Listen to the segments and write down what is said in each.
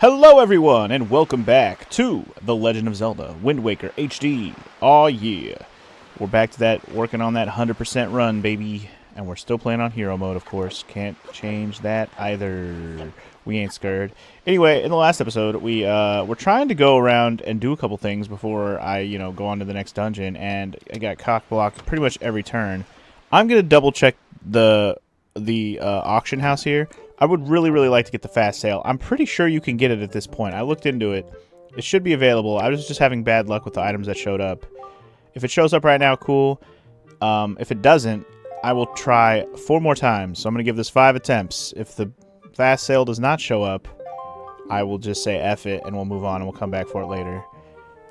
Hello everyone, and welcome back to The Legend of Zelda Wind Waker HD. Aw yeah. We're back to that, working on that 100% run, baby. And we're still playing on hero mode, of course. Can't change that either. We ain't scared. Anyway, in the last episode, we're trying to go around and do a couple things before I, go on to the next dungeon. And I got cock-blocked pretty much every turn. I'm going to double-check the auction house here. I would really like to get the fast sale. I'm pretty sure you can get it at this point. I looked into it. It should be available. I was just having bad luck with the items that showed up. If it shows up right now, cool. If it doesn't, I will try 4 more times. So I'm going to give this 5 attempts. If the fast sale does not show up, I will just say F it and we'll move on and we'll come back for it later.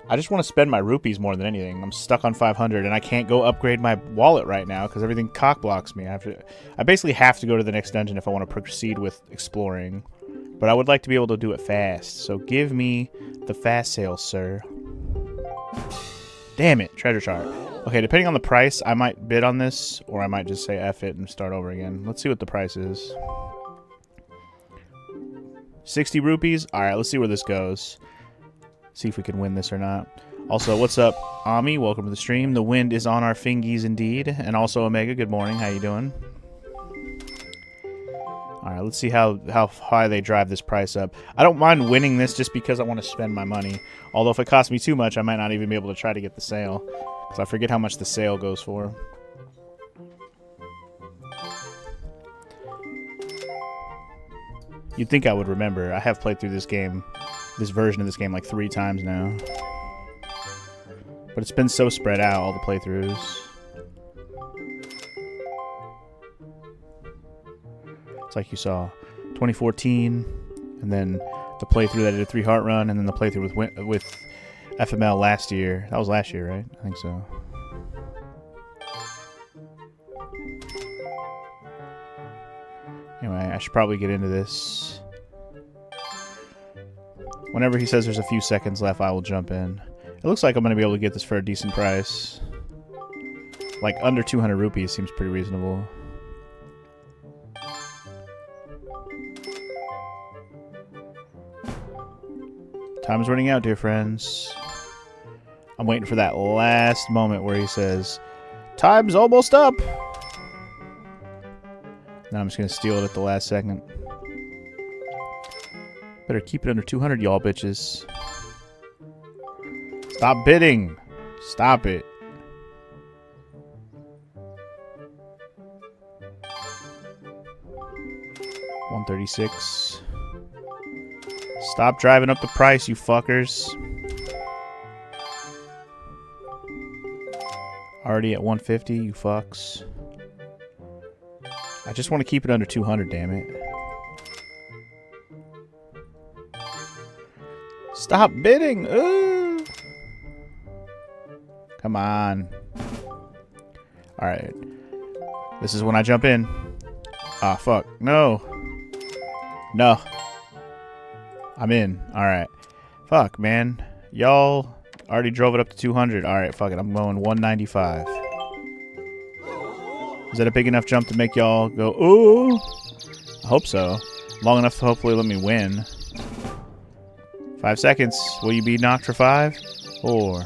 I just want to spend my rupees more than anything. I'm stuck on 500 and I can't go upgrade my wallet right now because everything cock blocks me. I basically have to go to the next dungeon if I want to proceed with exploring. But I would like to be able to do it fast. So give me the fast sale, sir. Damn it, treasure chart. Okay, depending on the price, I might bid on this or I might just say F it and start over again. Let's see what the price is. 60 rupees? Alright, let's see where this goes. See if we can win this or not. Also, what's up, Ami? Welcome to the stream. The wind is on our fingies indeed. And also, Omega, good morning. How you doing? Alright, let's see how high they drive this price up. I don't mind winning this just because I want to spend my money. Although if it costs me too much, I might not even be able to try to get the sale. Because I forget how much the sale goes for. You'd think I would remember. I have played through this game. This version of this game like 3 times now. But it's been so spread out, all the playthroughs. It's like you saw 2014, and then the playthrough that did a 3 heart run, and then the playthrough with FML last year. That was last year, right? I think so. Anyway, I should probably get into this. Whenever he says there's a few seconds left, I will jump in. It looks like I'm going to be able to get this for a decent price. Like, under 200 rupees seems pretty reasonable. Time's running out, dear friends. I'm waiting for that last moment where he says, "Time's almost up!" Now I'm just going to steal it at the last second. Better keep it under 200, y'all bitches. Stop bidding. Stop it. $136. Stop driving up the price, you fuckers. Already at 150, you fucks. I just want to keep it under 200, damn it. Stop bidding! Ooh. Come on. Alright. This is when I jump in. Ah, fuck. No. No. I'm in. Alright. Fuck, man. Y'all already drove it up to 200. Alright, fuck it. I'm going 195. Is that a big enough jump to make y'all go, ooh? I hope so. Long enough to hopefully let me win. 5 seconds. Will you be knocked for 5? 4,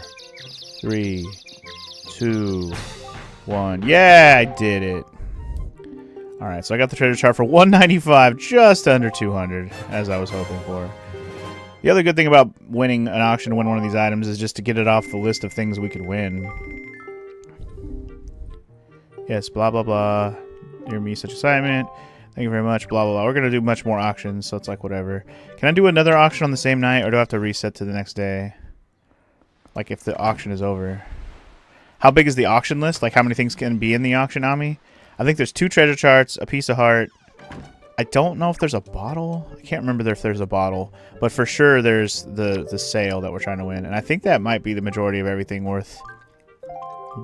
3, 2, 1. Yeah, I did it. Alright, so I got the treasure chart for 195, just under 200, as I was hoping for. The other good thing about winning an auction to win one of these items is just to get it off the list of things we could win. Yes, blah, blah, blah. Dear me, such assignment. Thank you very much, blah, blah, blah. We're going to do much more auctions, so it's like whatever. Can I do another auction on the same night, or do I have to reset to the next day? Like, if the auction is over. How big is the auction list? Like, how many things can be in the auction, Ami? I think there's 2 treasure charts, a piece of heart. I don't know if there's a bottle. I can't remember if there's a bottle. But for sure, there's the sale that we're trying to win. And I think that might be the majority of everything worth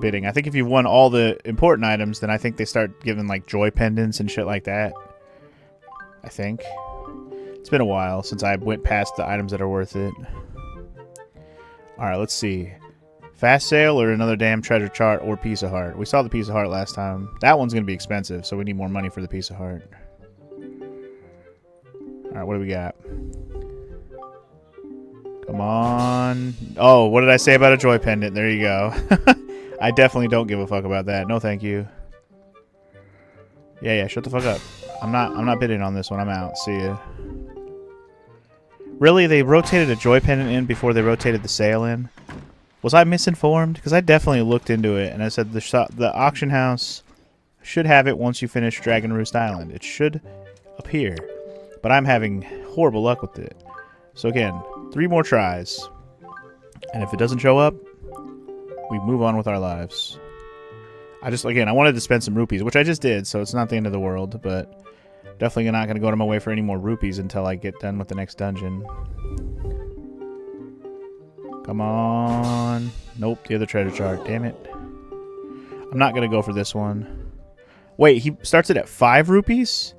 bidding. I think if you've won all the important items, then I think they start giving like joy pendants and shit like that. I think. It's been a while since I went past the items that are worth it. Alright, let's see. Fast sale or another damn treasure chart or piece of heart? We saw the piece of heart last time. That one's going to be expensive, so we need more money for the piece of heart. Alright, what do we got? Come on. Oh, what did I say about a joy pendant? There you go. I definitely don't give a fuck about that. No, thank you. Yeah, shut the fuck up. I'm not bidding on this one. I'm out. See ya. Really? They rotated a joy pendant in before they rotated the sale in? Was I misinformed? Because I definitely looked into it and I said the auction house should have it once you finish Dragon Roost Island. It should appear. But I'm having horrible luck with it. So again, 3 more tries. And if it doesn't show up, we move on with our lives. I wanted to spend some rupees, which I just did, so it's not the end of the world, but definitely not going to go to my way for any more rupees until I get done with the next dungeon. Come on. Nope, the other treasure chart. Damn it. I'm not going to go for this one. Wait, he starts it at 5 rupees?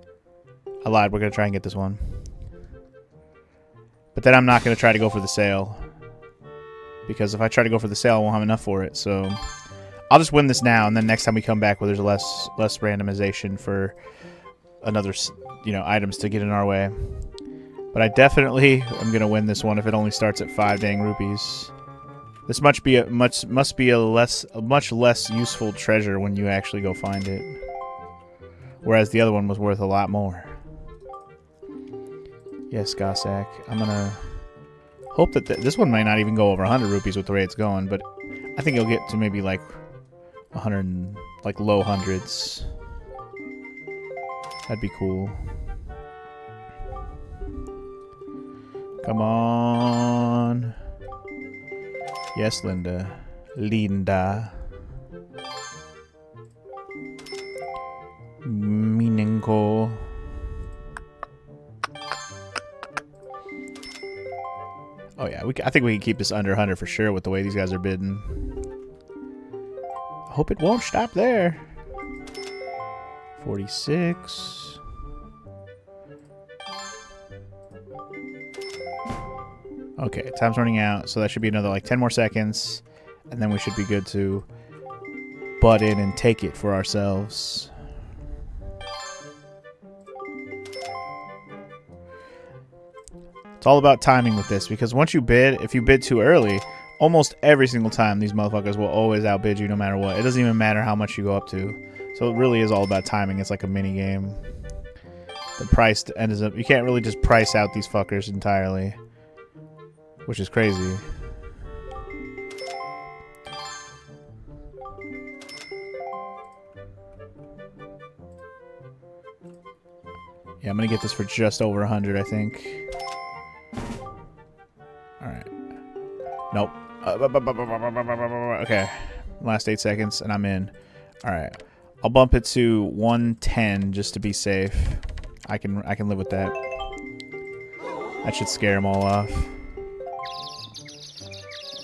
I lied. We're going to try and get this one. But then I'm not going to try to go for the sale. Because if I try to go for the sale, I won't have enough for it. So I'll just win this now, and then next time we come back where there's less randomization for another, items to get in our way. But I definitely am going to win this one if it only starts at 5 dang rupees. This must be a much less useful treasure when you actually go find it. Whereas the other one was worth a lot more. Yes, Gosak. I'm going to hope that this one might not even go over 100 rupees with the way it's going, but I think it'll get to maybe like 100, like low hundreds. That'd be cool. Come on. Yes, Linda. Linda. Meaningful. Oh yeah, I think we can keep this under 100 for sure with the way these guys are bidding. I hope it won't stop there. 46. Okay, time's running out, so that should be another like 10 more seconds, and then we should be good to butt in and take it for ourselves. It's all about timing with this, because once you bid, if you bid too early, almost every single time these motherfuckers will always outbid you no matter what. It doesn't even matter how much you go up to. So it really is all about timing. It's like a mini game. The price ends up, you can't really just price out these fuckers entirely, which is crazy. Yeah, I'm gonna get this for just over 100, I think. Alright. Nope. Okay. Last 8 seconds, and I'm in. Alright. I'll bump it to 110 just to be safe. I can live with that. That should scare them all off.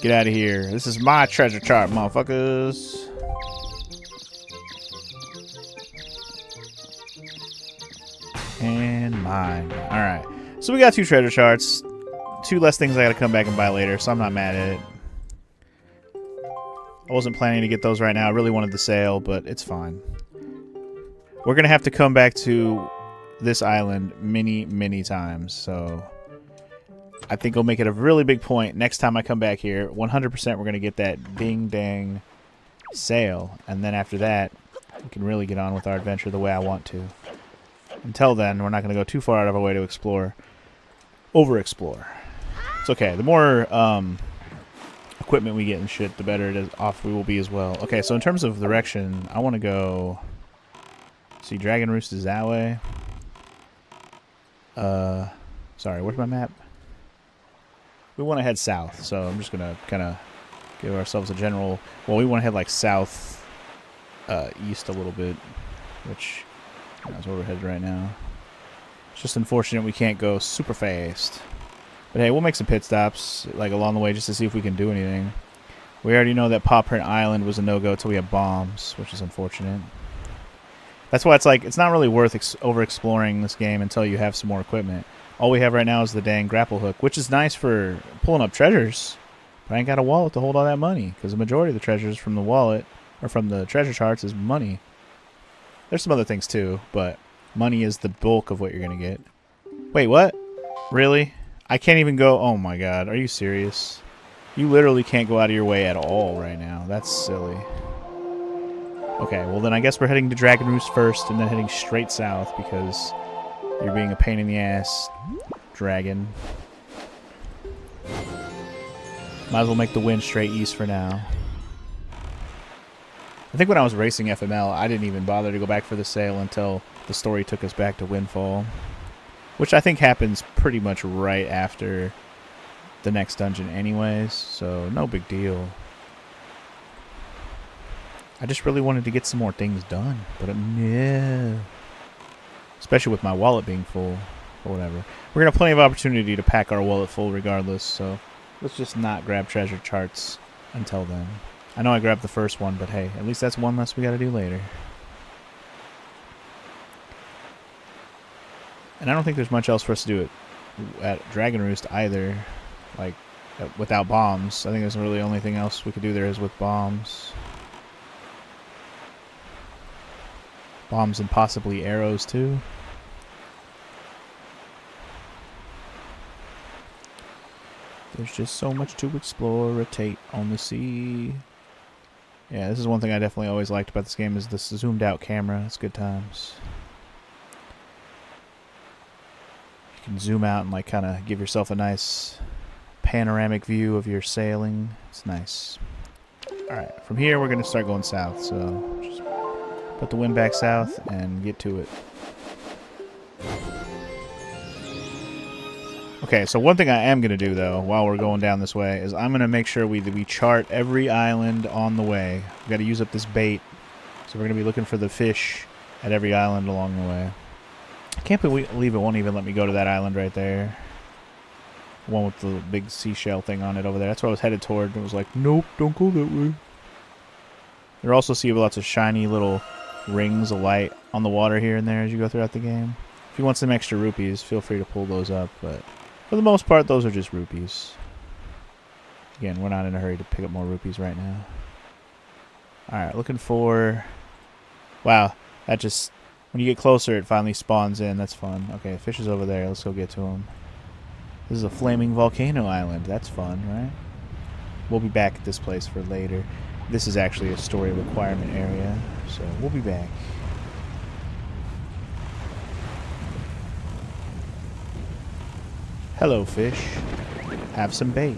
Get out of here. This is my treasure chart, motherfuckers. And mine. Alright. So we got 2 treasure charts. 2 less things I gotta come back and buy later, so I'm not mad at it. I wasn't planning to get those right now. I really wanted the sale, but it's fine. We're gonna have to come back to this island many times, so I think I'll make it a really big point next time I come back here. 100% we're gonna get that ding dang sale, and then after that we can really get on with our adventure the way I want to. Until then, we're not gonna go too far out of our way to over-explore. It's okay. The more equipment we get and shit, the better it is off we will be as well. Okay, so in terms of direction, I want to go. See, Dragon Roost is that way. Sorry, where's my map? We want to head south, so I'm just gonna kind of give ourselves a general. Well, we want to head like south, east a little bit, which is where we're headed right now. It's just unfortunate we can't go super fast. But hey, we'll make some pit stops like along the way just to see if we can do anything. We already know that Paw Print Island was a no-go until we have bombs, which is unfortunate. That's why it's like it's not really worth over-exploring this game until you have some more equipment. All we have right now is the dang grapple hook, which is nice for pulling up treasures. But I ain't got a wallet to hold all that money, because the majority of the treasures from the wallet, or from the treasure charts, is money. There's some other things too, but money is the bulk of what you're going to get. Wait, what? Really? I can't even go... Oh my god, are you serious? You literally can't go out of your way at all right now. That's silly. Okay, well then I guess we're heading to Dragon Roost first and then heading straight south because you're being a pain in the ass, dragon. Might as well make the wind straight east for now. I think when I was racing FML, I didn't even bother to go back for the sail until the story took us back to Windfall. Which I think happens pretty much right after the next dungeon anyways, so no big deal. I just really wanted to get some more things done, but no. Especially with my wallet being full, or whatever. We're going to have plenty of opportunity to pack our wallet full regardless, so let's just not grab treasure charts until then. I know I grabbed the first one, but hey, at least that's one less we got to do later. And I don't think there's much else for us to do at Dragon Roost either, like, without bombs. I think that's really the only thing else we could do there is with bombs. Bombs and possibly arrows, too. There's just so much to explore, rotate on the sea. Yeah, this is one thing I definitely always liked about this game is this zoomed out camera. It's good times. You can zoom out and like kind of give yourself a nice panoramic view of your sailing. It's nice. Alright, from here we're going to start going south, so just put the wind back south and get to it. Okay, so one thing I am going to do, though, while we're going down this way, is I'm going to make sure we chart every island on the way. We've got to use up this bait, so we're going to be looking for the fish at every island along the way. I can't believe it won't even let me go to that island right there. One with the big seashell thing on it over there. That's where I was headed toward. It was like, nope, don't go that way. You'll also see lots of shiny little rings of light on the water here and there as you go throughout the game. If you want some extra rupees, feel free to pull those up, but for the most part, those are just rupees. Again, we're not in a hurry to pick up more rupees right now. Alright, looking for... Wow, that just... When you get closer, it finally spawns in. That's fun. Okay, fish is over there. Let's go get to him. This is a flaming volcano island. That's fun, right? We'll be back at this place for later. This is actually a story requirement area, so we'll be back. Hello, fish. Have some bait.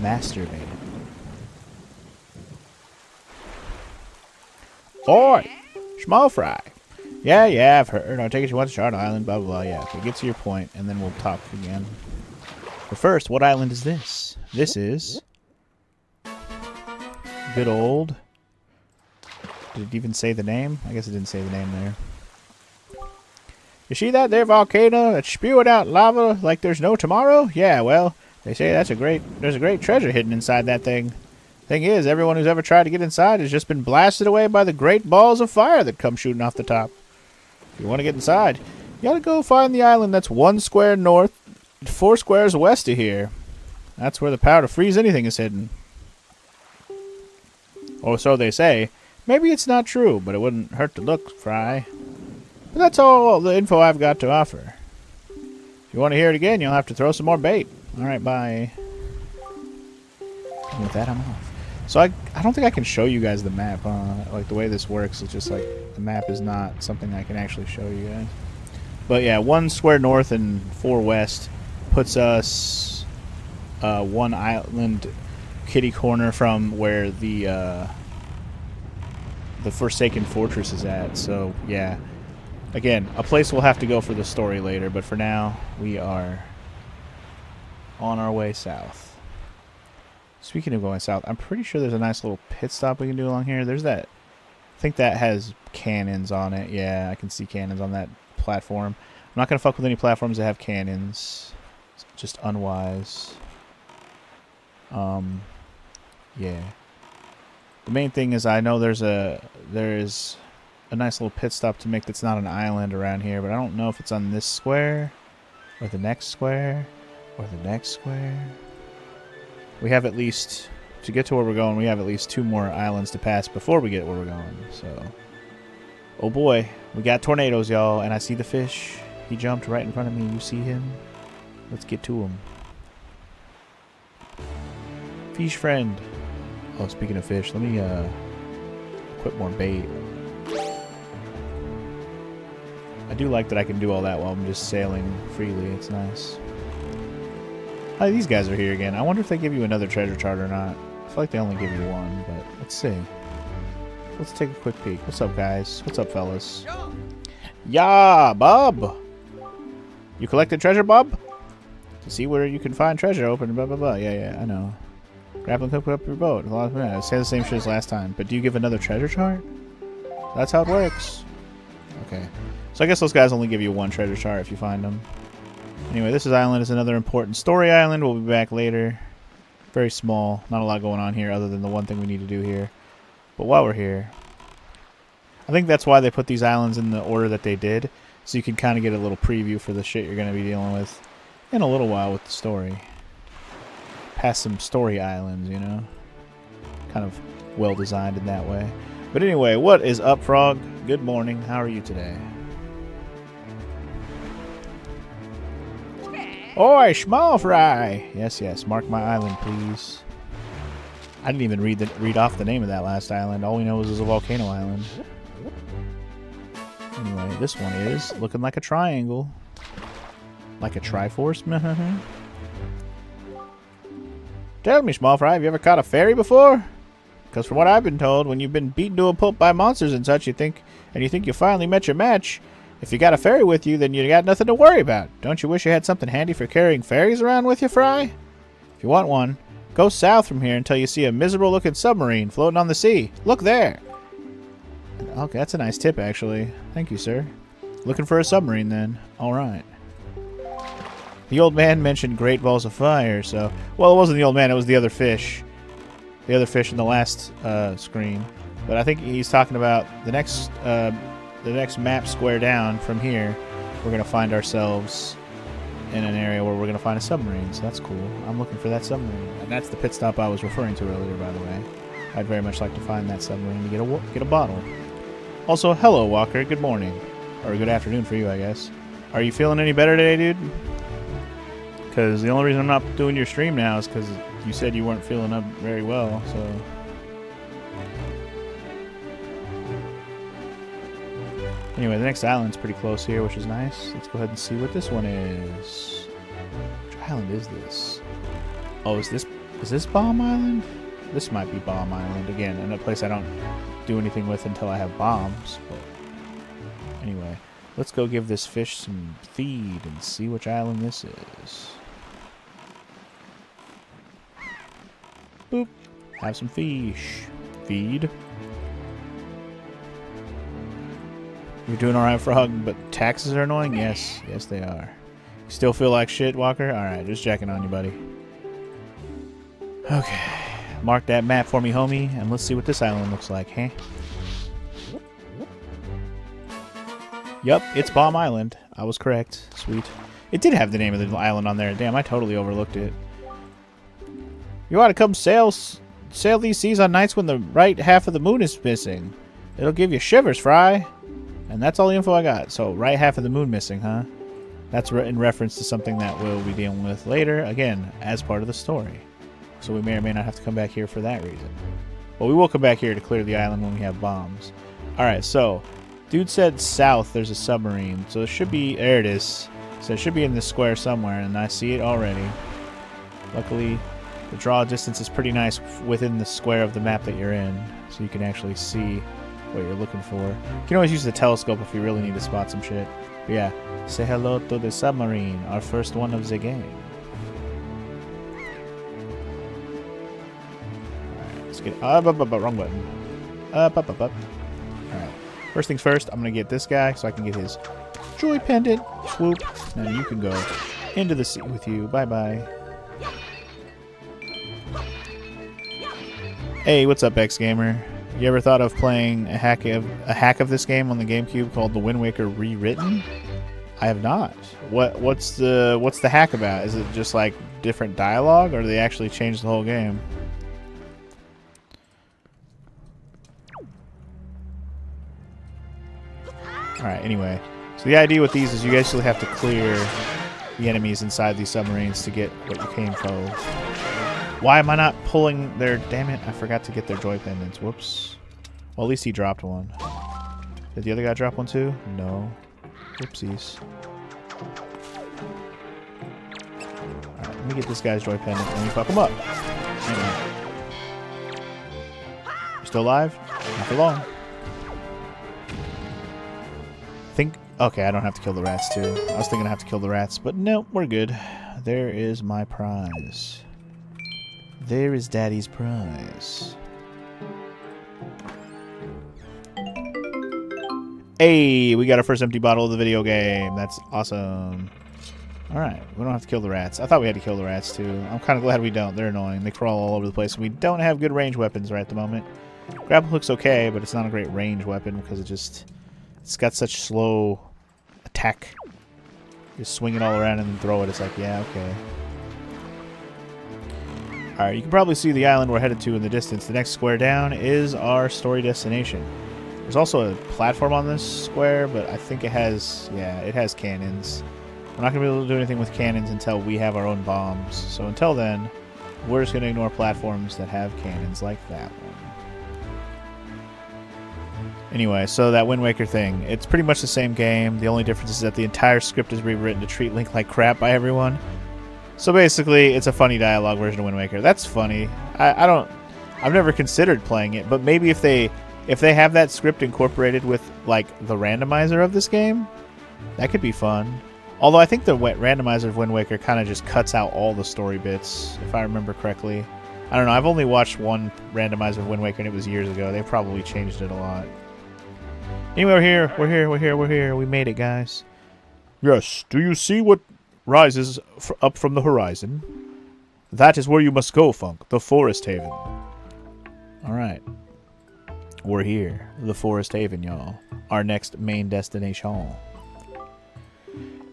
Masturbate. Oi! Small fry. Yeah, I've heard. I take it you want to Shard Island, blah, blah, blah. Yeah, okay, get to your point, and then we'll talk again. But first, what island is this? This is... good old... Did it even say the name? I guess it didn't say the name there. You see that there volcano that's spewing out lava like there's no tomorrow? Yeah, well, they say there's a great treasure hidden inside that thing. Thing is, everyone who's ever tried to get inside has just been blasted away by the great balls of fire that come shooting off the top. If you want to get inside, you gotta go find the island that's 1 square north, 4 squares west of here. That's where the power to freeze anything is hidden. Or so they say. Maybe it's not true, but it wouldn't hurt to look, Fry. But that's all the info I've got to offer. If you want to hear it again, you'll have to throw some more bait. Alright, bye. And with that, I'm off. So I don't think I can show you guys the map. Like, the way this works, it's just like, the map is not something I can actually show you guys. But yeah, 1 square north and 4 west puts us 1 island kitty corner from where the Forsaken Fortress is at. So, yeah. Again, a place we'll have to go for the story later, but for now, we are on our way south. Speaking of going south, I'm pretty sure there's a nice little pit stop we can do along here. There's that... I think that has cannons on it. Yeah, I can see cannons on that platform. I'm not going to fuck with any platforms that have cannons. It's just unwise. Yeah. The main thing is I know there's a nice little pit stop to make that's not an island around here, but I don't know if it's on this square, or the next square, or the next square. We have at least, to get to where we're going, we have at least 2 more islands to pass before we get where we're going, so. Oh boy, we got tornadoes, y'all, and I see the fish. He jumped right in front of me. You see him? Let's get to him. Fish friend. Oh, speaking of fish, let me equip more bait. I do like that I can do all that while I'm just sailing freely. It's nice. Oh, these guys are here again. I wonder if they give you another treasure chart or not. I feel like they only give you one, but let's see. Let's take a quick peek. What's up, guys? What's up, fellas? Yeah, Bob! You collected treasure, Bob? To see where you can find treasure, open blah blah blah. Yeah, I know. Grab and hook up your boat. Say the same shit as last time. But do you give another treasure chart? That's how it works. Okay. So I guess those guys only give you one treasure chart if you find them. Anyway, this island is another important story island. We'll be back later. Very small. Not a lot going on here other than the one thing we need to do here. But while we're here, I think that's why they put these islands in the order that they did. So you can kind of get a little preview for the shit you're going to be dealing with in a little while with the story. Past some story islands, you know. Kind of well designed in that way. But anyway, what is up, Frog? Good morning. How are you today? Oi, small fry! Yes, mark my island, please. I didn't even read off the name of that last island. All we know is it was a volcano island. Anyway, this one is looking like a triangle. Like a Triforce? Tell me, small fry, have you ever caught a fairy before? Because from what I've been told, when you've been beaten to a pulp by monsters and such, you think you finally met your match. If you got a fairy with you, then you got nothing to worry about. Don't you wish you had something handy for carrying fairies around with you, Fry? If you want one, go south from here until you see a miserable-looking submarine floating on the sea. Look there. Okay, that's a nice tip, actually. Thank you, sir. Looking for a submarine, then. All right. The old man mentioned great balls of fire, so... Well, it wasn't the old man, it was the other fish. The other fish in the last screen. But I think he's talking about the next map square down from here. We're going to find ourselves in an area where we're going to find a submarine, so that's cool. I'm looking for that submarine. And that's the pit stop I was referring to earlier, by the way. I'd very much like to find that submarine to get a bottle. Also, hello, Walker. Good morning. Or good afternoon for you, I guess. Are you feeling any better today, dude? Because the only reason I'm not doing your stream now is because you said you weren't feeling up very well, so... Anyway, the next island's pretty close here, which is nice. Let's go ahead and see what this one is. Which island is this? Oh, is this Bomb Island? This might be Bomb Island. Again, in a place I don't do anything with until I have bombs. But anyway, let's go give this fish some feed and see which island this is. Boop. Have some fish. Feed. You're doing alright, Frog, but taxes are annoying? Yes, they are. You still feel like shit, Walker? Alright, just checking on you, buddy. Okay. Mark that map for me, homie, and let's see what this island looks like, huh? Yup, it's Bomb Island. I was correct. Sweet. It did have the name of the island on there. Damn, I totally overlooked it. You ought to come sail these seas on nights when the right half of the moon is missing. It'll give you shivers, Fry. And that's all the info I got. So, right half of the moon missing, huh? That's in reference to something that we'll be dealing with later, again, as part of the story. So we may or may not have to come back here for that reason. But we will come back here to clear the island when we have bombs. Alright, so, dude said south there's a submarine. So it should be, there it is. So it should be in this square somewhere, and I see it already. Luckily, the draw distance is pretty nice within the square of the map that you're in. So you can actually see what you're looking for. You can always use the telescope if you really need to spot some shit. But yeah, say hello to the submarine, our first one of the game. Alright, let's get... wrong button. Up. Alright, first things first, I'm gonna get this guy so I can get his joy pendant. Swoop. Now you can go into the sea with you. Bye-bye. Hey, what's up, X-Gamer? You ever thought of playing a hack of this game on the GameCube called The Wind Waker Rewritten? I have not. What's the hack about? Is it just like different dialogue, or do they actually change the whole game? Alright, anyway. So the idea with these is you actually have to clear the enemies inside these submarines to get what you came for. Why am I not pulling their... Damn it, I forgot to get their joy pendants. Whoops. Well, at least he dropped one. Did the other guy drop one too? No. Whoopsies. Alright, let me get this guy's joy pendant and we fuck him up. Anyway. You still alive? Not for long. Okay, I don't have to kill the rats too. I was thinking I have to kill the rats, but no, we're good. There is my prize. There is Daddy's prize. Hey, we got our first empty bottle of the video game. That's awesome. Alright, we don't have to kill the rats. I thought we had to kill the rats too. I'm kind of glad we don't. They're annoying. They crawl all over the place. We don't have good range weapons right at the moment. Grapple hook's okay, but it's not a great range weapon because it's got such slow attack. Just swing it all around and then throw it. It's like, yeah, okay. Alright, you can probably see the island we're headed to in the distance. The next square down is our story destination. There's also a platform on this square, but I think it has, yeah, it has cannons. We're not going to be able to do anything with cannons until we have our own bombs. So until then, we're just going to ignore platforms that have cannons like that one. Anyway, so that Wind Waker thing, it's pretty much the same game. The only difference is that the entire script is rewritten to treat Link like crap by everyone. So basically, it's a funny dialogue version of Wind Waker. That's funny. I've never considered playing it, but maybe if they have that script incorporated with like the randomizer of this game, that could be fun. Although I think the randomizer of Wind Waker kind of just cuts out all the story bits, if I remember correctly. I don't know. I've only watched one randomizer of Wind Waker, and it was years ago. They probably changed it a lot. Anyway, we're here. We made it, guys. Yes. Do you see what rises up from the horizon? That is where you must go, Funk. The Forest Haven. All right. We're here. The Forest Haven, y'all. Our next main destination.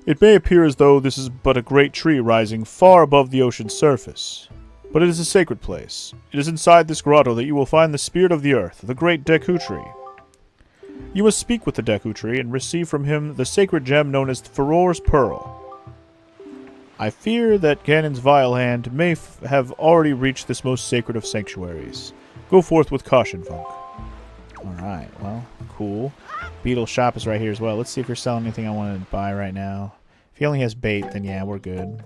It may appear as though this is but a great tree rising far above the ocean's surface, but it is a sacred place. It is inside this grotto that you will find the spirit of the earth, the great Deku Tree. You must speak with the Deku Tree and receive from him the sacred gem known as Farore's Pearl. I fear that Ganon's vile hand may have already reached this most sacred of sanctuaries. Go forth with caution, Funk. Alright, well, cool. Beetle's shop is right here as well. Let's see if you're selling anything I want to buy right now. If he only has bait, then yeah, we're good.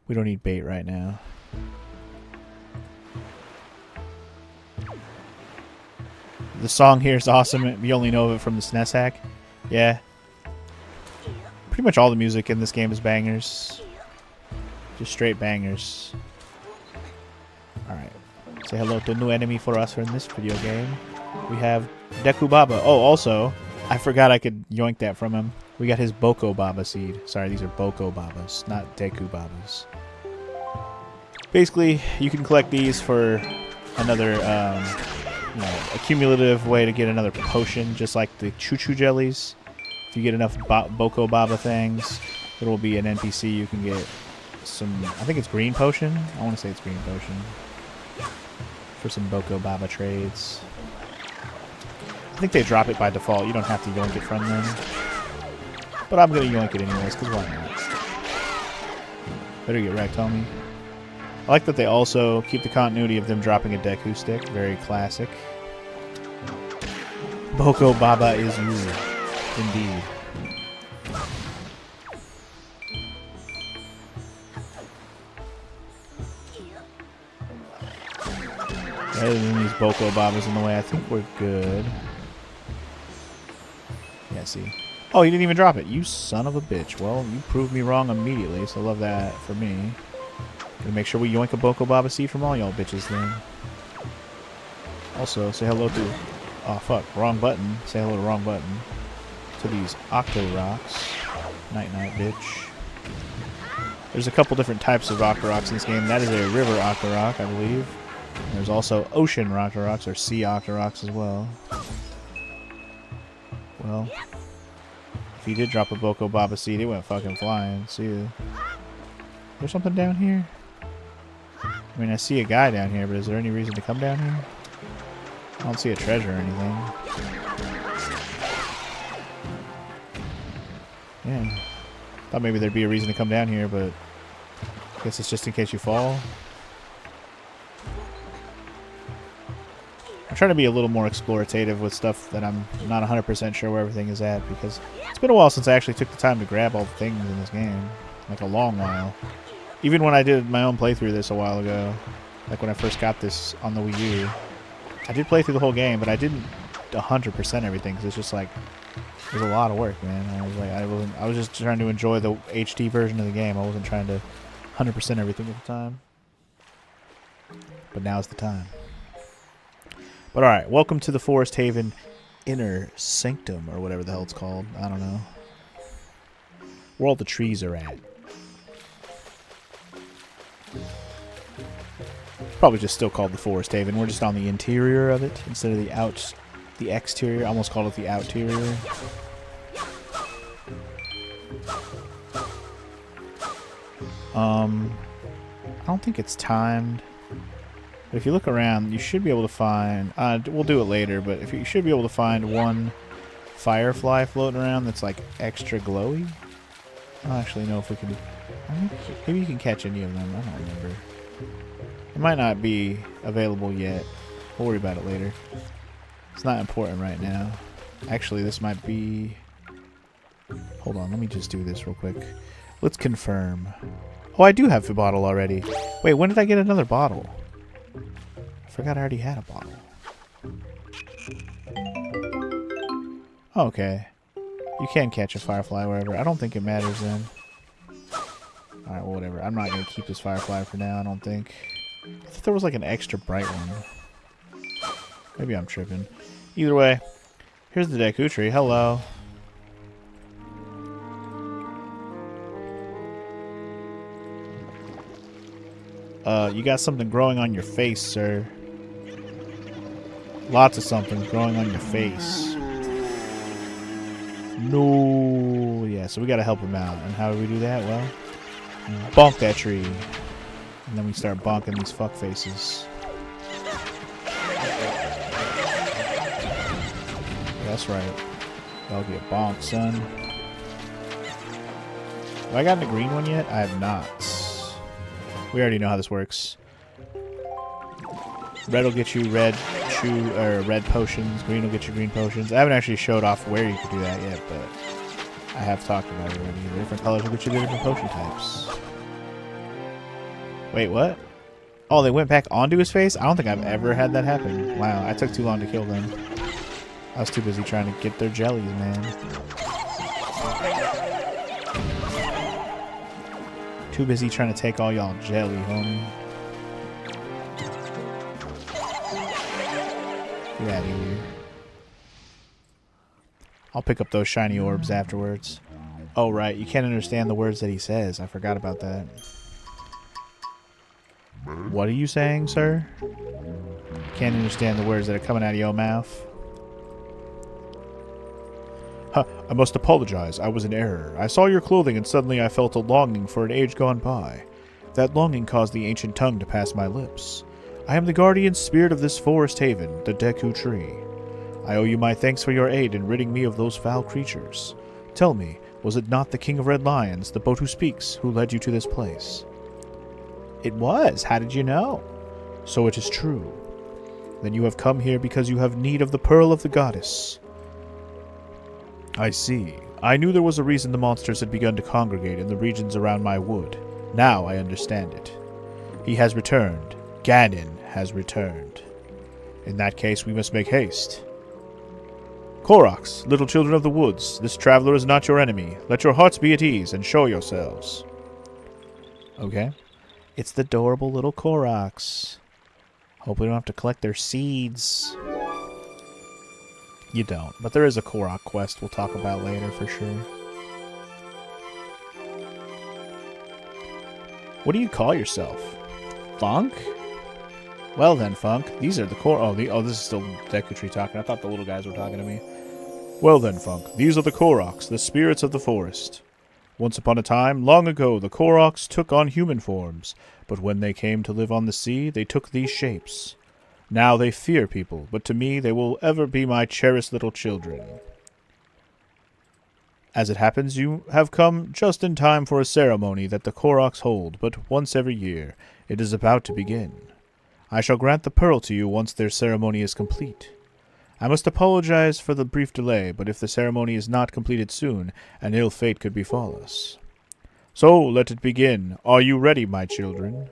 We don't need bait right now. The song here is awesome. You only know of it from the SNES hack. Yeah. Pretty much all the music in this game is bangers. Just straight bangers. Alright. Say hello to a new enemy for us in this video game. We have Deku Baba. Oh, also, I forgot I could yoink that from him. We got his Boko Baba seed. Sorry, these are Boko Babas, not Deku Babas. Basically, you can collect these for another, you know, a cumulative way to get another potion, just like the Choo-Choo jellies. If you get enough Boko Baba things, there will be an NPC you can get some, I think it's green potion. I want to say it's green potion. For some Boko Baba trades. I think they drop it by default. You don't have to yoink it from them. But I'm going to yoink it anyways, because why not? Better get wrecked, homie. I like that they also keep the continuity of them dropping a Deku stick. Very classic. Boko Baba is you. Indeed. Other than these Boko Babas in the way, I think we're good. Yeah, see. Oh, you didn't even drop it. You son of a bitch. Well, you proved me wrong immediately, so love that for me. Gonna make sure we yoink a Boko Baba seed from all y'all bitches then. Also, say hello to... Oh, fuck. Wrong button. Say hello to wrong button. To these Octo Rocks. Night-night, bitch. There's a couple different types of Octo Rocks in this game. That is a River Octo Rock, I believe. There's also Ocean Octo Rocks, or Sea Octo Rocks as well. Well, if he did drop a Boko Baba seed, it went fucking flying. See you. There's something down here? I mean, I see a guy down here, but is there any reason to come down here? I don't see a treasure or anything. Yeah. Thought maybe there'd be a reason to come down here, but I guess it's just in case you fall. I'm trying to be a little more explorative with stuff that I'm not 100% sure where everything is at, because it's been a while since I actually took the time to grab all the things in this game. Like a long while. Even when I did my own playthrough this a while ago, like when I first got this on the Wii U, I did play through the whole game, but I didn't 100% everything, because it's just like, it was a lot of work, man. I was just trying to enjoy the HD version of the game. I wasn't trying to 100% everything at the time. But now's the time. But alright, welcome to the Forest Haven Inner Sanctum, or whatever the hell it's called. I don't know. Where all the trees are at. Probably just still called the Forest Haven. We're just on the interior of it instead of the exterior. I almost called it the outerior. I don't think it's timed. But if you look around, you should be able to find... we'll do it later, but if you should be able to find one firefly floating around that's like extra glowy. I don't actually know if we can... Maybe you can catch any of them. I don't remember. It might not be available yet. We'll worry about it later. It's not important right now. Actually, this might be... Hold on, let me just do this real quick. Let's confirm. Oh, I do have a bottle already. Wait, when did I get another bottle? I forgot I already had a bottle. Oh, okay. You can catch a firefly wherever. I don't think it matters then. Alright, well, whatever. I'm not going to keep this firefly for now, I don't think. I thought there was like an extra bright one. Maybe I'm tripping. Either way, here's the Deku Tree. Hello. You got something growing on your face, sir. Lots of something growing on your face. No. Yeah, so we gotta help him out. And how do we do that? Well, bonk that tree. And then we start bonking these fuck faces. That's right. Y'all get bonked, son. Have I gotten a green one yet? I have not. We already know how this works. Red will get you red potions. Green will get you green potions. I haven't actually showed off where you can do that yet, but I have talked about it already. The different colors will get you the different potion types. Wait, what? Oh, they went back onto his face? I don't think I've ever had that happen. Wow, I took too long to kill them. I was too busy trying to get their jellies, man. Too busy trying to take all y'all jelly, homie. Get out of here. I'll pick up those shiny orbs afterwards. Oh, right. You can't understand the words that he says. I forgot about that. What are you saying, sir? Can't understand the words that are coming out of your mouth. Huh, I must apologize. I was in error. I saw your clothing and suddenly I felt a longing for an age gone by. That longing caused the ancient tongue to pass my lips. I am the guardian spirit of this forest haven, the Deku Tree. I owe you my thanks for your aid in ridding me of those foul creatures. Tell me, was it not the King of Red Lions, the boat who speaks, who led you to this place? It was. How did you know? So it is true. Then you have come here because you have need of the Pearl of the Goddess. I see. I knew there was a reason the monsters had begun to congregate in the regions around my wood. Now I understand it. He has returned. Ganon has returned. In that case, we must make haste. Koroks, little children of the woods, this traveler is not your enemy. Let your hearts be at ease and show yourselves. Okay. It's the adorable little Koroks. Hope we don't have to collect their seeds. You don't, but there is a Korok quest we'll talk about later for sure. What do you call yourself? Funk? Well then, Funk, these are the oh, this is still Deku Tree talking. I thought the little guys were talking to me. Well then, Funk, these are the Koroks, the spirits of the forest. Once upon a time, long ago, the Koroks took on human forms, but when they came to live on the sea, they took these shapes. Now they fear people, but to me they will ever be my cherished little children. As it happens, you have come just in time for a ceremony that the Koroks hold but once every year. It is about to begin. I shall grant the pearl to you once their ceremony is complete. I must apologize for the brief delay, but if the ceremony is not completed soon, an ill fate could befall us. So, let it begin. Are you ready, my children?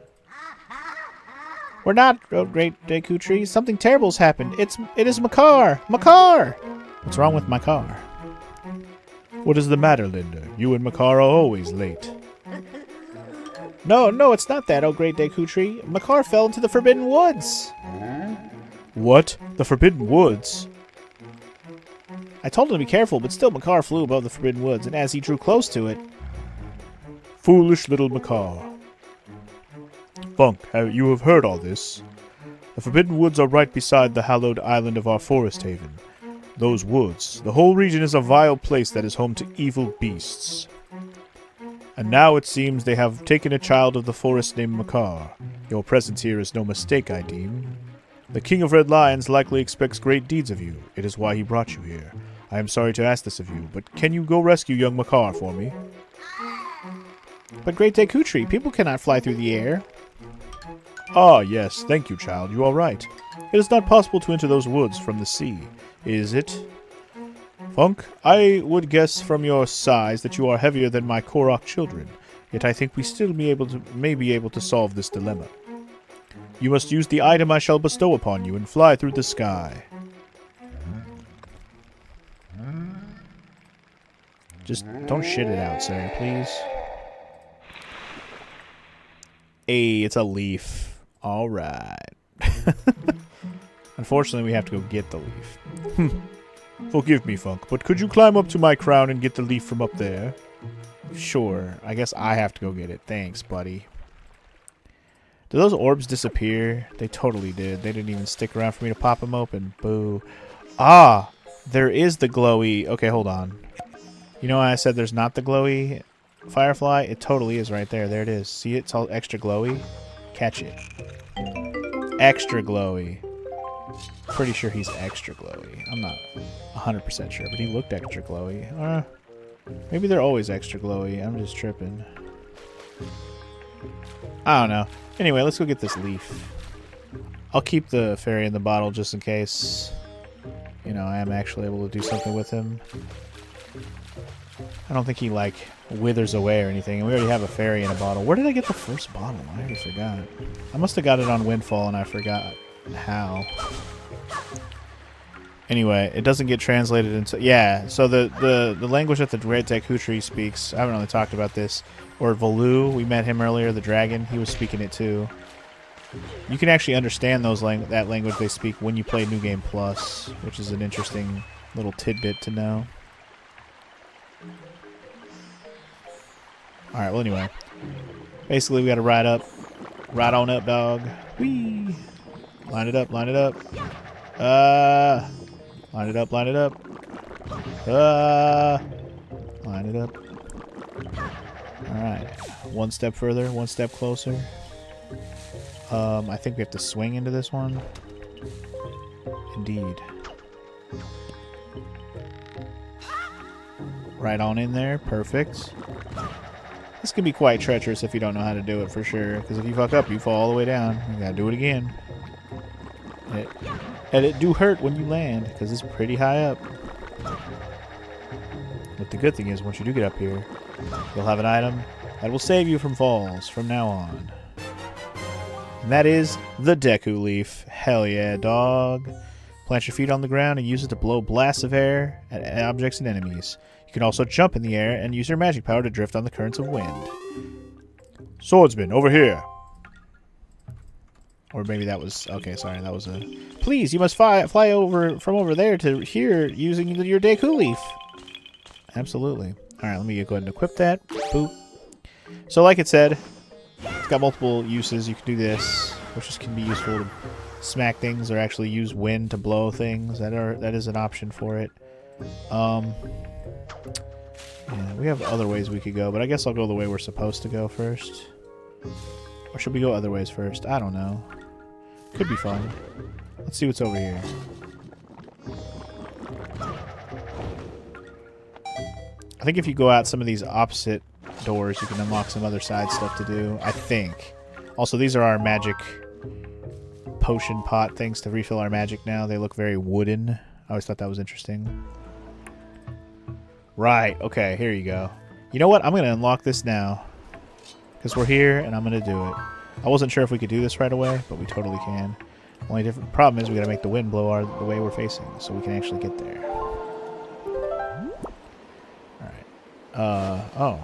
We're not, oh great Deku Tree. Something terrible's happened. It is Makar! Makar! What's wrong with Makar? What is the matter, Linda? You and Makar are always late. No, it's not that, oh great Deku Tree. Makar fell into the Forbidden Woods. What? The Forbidden Woods? I told him to be careful, but still Makar flew above the Forbidden Woods, and as he drew close to it... Foolish little Makar. Funk, you have heard all this. The Forbidden Woods are right beside the hallowed island of our forest haven. Those woods, the whole region is a vile place that is home to evil beasts. And now it seems they have taken a child of the forest named Makar. Your presence here is no mistake, I deem. The King of Red Lions likely expects great deeds of you. It is why he brought you here. I am sorry to ask this of you, but can you go rescue young Makar for me? But great Deku Tree, people cannot fly through the air. Ah, yes, thank you, child. You are right. It is not possible to enter those woods from the sea, is it? Funk, I would guess from your size that you are heavier than my Korok children, yet I think we still may be able to solve this dilemma. You must use the item I shall bestow upon you and fly through the sky. Just don't shit it out, sir, please. Hey, it's a leaf. Alright. Unfortunately, we have to go get the leaf. Forgive me, Funk, but could you climb up to my crown and get the leaf from up there? Sure. I guess I have to go get it. Thanks, buddy. Did those orbs disappear? They totally did. They didn't even stick around for me to pop them open. Boo. Ah! There is the glowy... Okay, hold on. You know why I said there's not the glowy Firefly? It totally is right there. There it is. See it? It's all extra glowy. Catch it. Extra glowy. Pretty sure he's extra glowy. I'm not 100% sure, but he looked extra glowy. Maybe they're always extra glowy. I'm just tripping. I don't know. Anyway, let's go get this leaf. I'll keep the fairy in the bottle just in case, you know, I am actually able to do something with him. I don't think he, like, withers away or anything. And we already have a fairy in a bottle. Where did I get the first bottle? I already forgot. I must have got it on Windfall and I forgot how. Anyway, it doesn't get translated into... Yeah, so the language that the Great Deku Tree speaks, I haven't really talked about this, or Volu, we met him earlier, the dragon, he was speaking it too. You can actually understand that language they speak when you play New Game Plus, which is an interesting little tidbit to know. Alright, well anyway. Basically, we gotta ride up. Ride on up, dog. Whee! Line it up, line it up. Line it up, line it up. Line it up. Alright. One step further, one step closer. I think we have to swing into this one. Indeed. Right on in there. Perfect. This can be quite treacherous if you don't know how to do it for sure. Because if you fuck up, you fall all the way down. You gotta do it again. And it do hurt when you land, because it's pretty high up. But the good thing is, once you do get up here, you'll have an item that will save you from falls from now on. And that is the Deku Leaf. Hell yeah, dog. Plant your feet on the ground and use it to blow blasts of air at objects and enemies. You can also jump in the air and use your magic power to drift on the currents of wind. Swordsman, over here. Or maybe that was... Okay, sorry, that was a... Please, you must fly over from over there to here using your Deku Leaf. Absolutely. Alright, let me go ahead and equip that. Boop. So like it said, it's got multiple uses. You can do this, which can be useful to smack things or actually use wind to blow things. That is an option for it. Yeah, we have other ways we could go, but I guess I'll go the way we're supposed to go first. Or should we go other ways first? I don't know. Could be fun. Let's see what's over here. think if you go out some of these opposite doors, you can unlock some other side stuff to do. I think. Also, these are our magic potion pot things to refill our magic now. They look very wooden. I always thought that was interesting. Right. Okay, here you go. You know what? I'm going to unlock this now. Because we're here, and I'm going to do it. I wasn't sure if we could do this right away, but we totally can. Only different problem is we got to make the wind blow the way we're facing, so we can actually get there. Alright. Oh.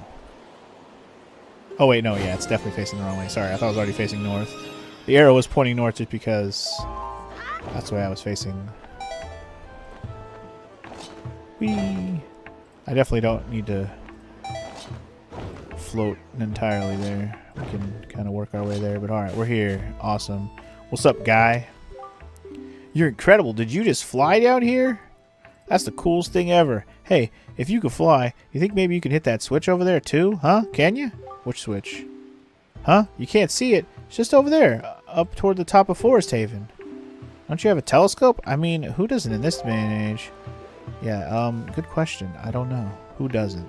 Oh, wait, no, yeah, it's definitely facing the wrong way. Sorry, I thought it was already facing north. The arrow was pointing north just because that's the way I was facing. Whee! I definitely don't need to float entirely there. We can kind of work our way there, but alright, we're here. Awesome. What's up, guy? You're incredible. Did you just fly down here? That's the coolest thing ever. Hey, if you could fly, you think maybe you can hit that switch over there too? Huh? Can you? Which switch? Huh? You can't see it. It's just over there, up toward the top of Forest Haven. Don't you have a telescope? I mean, who doesn't in this day and age? Yeah, good question. I don't know. Who doesn't?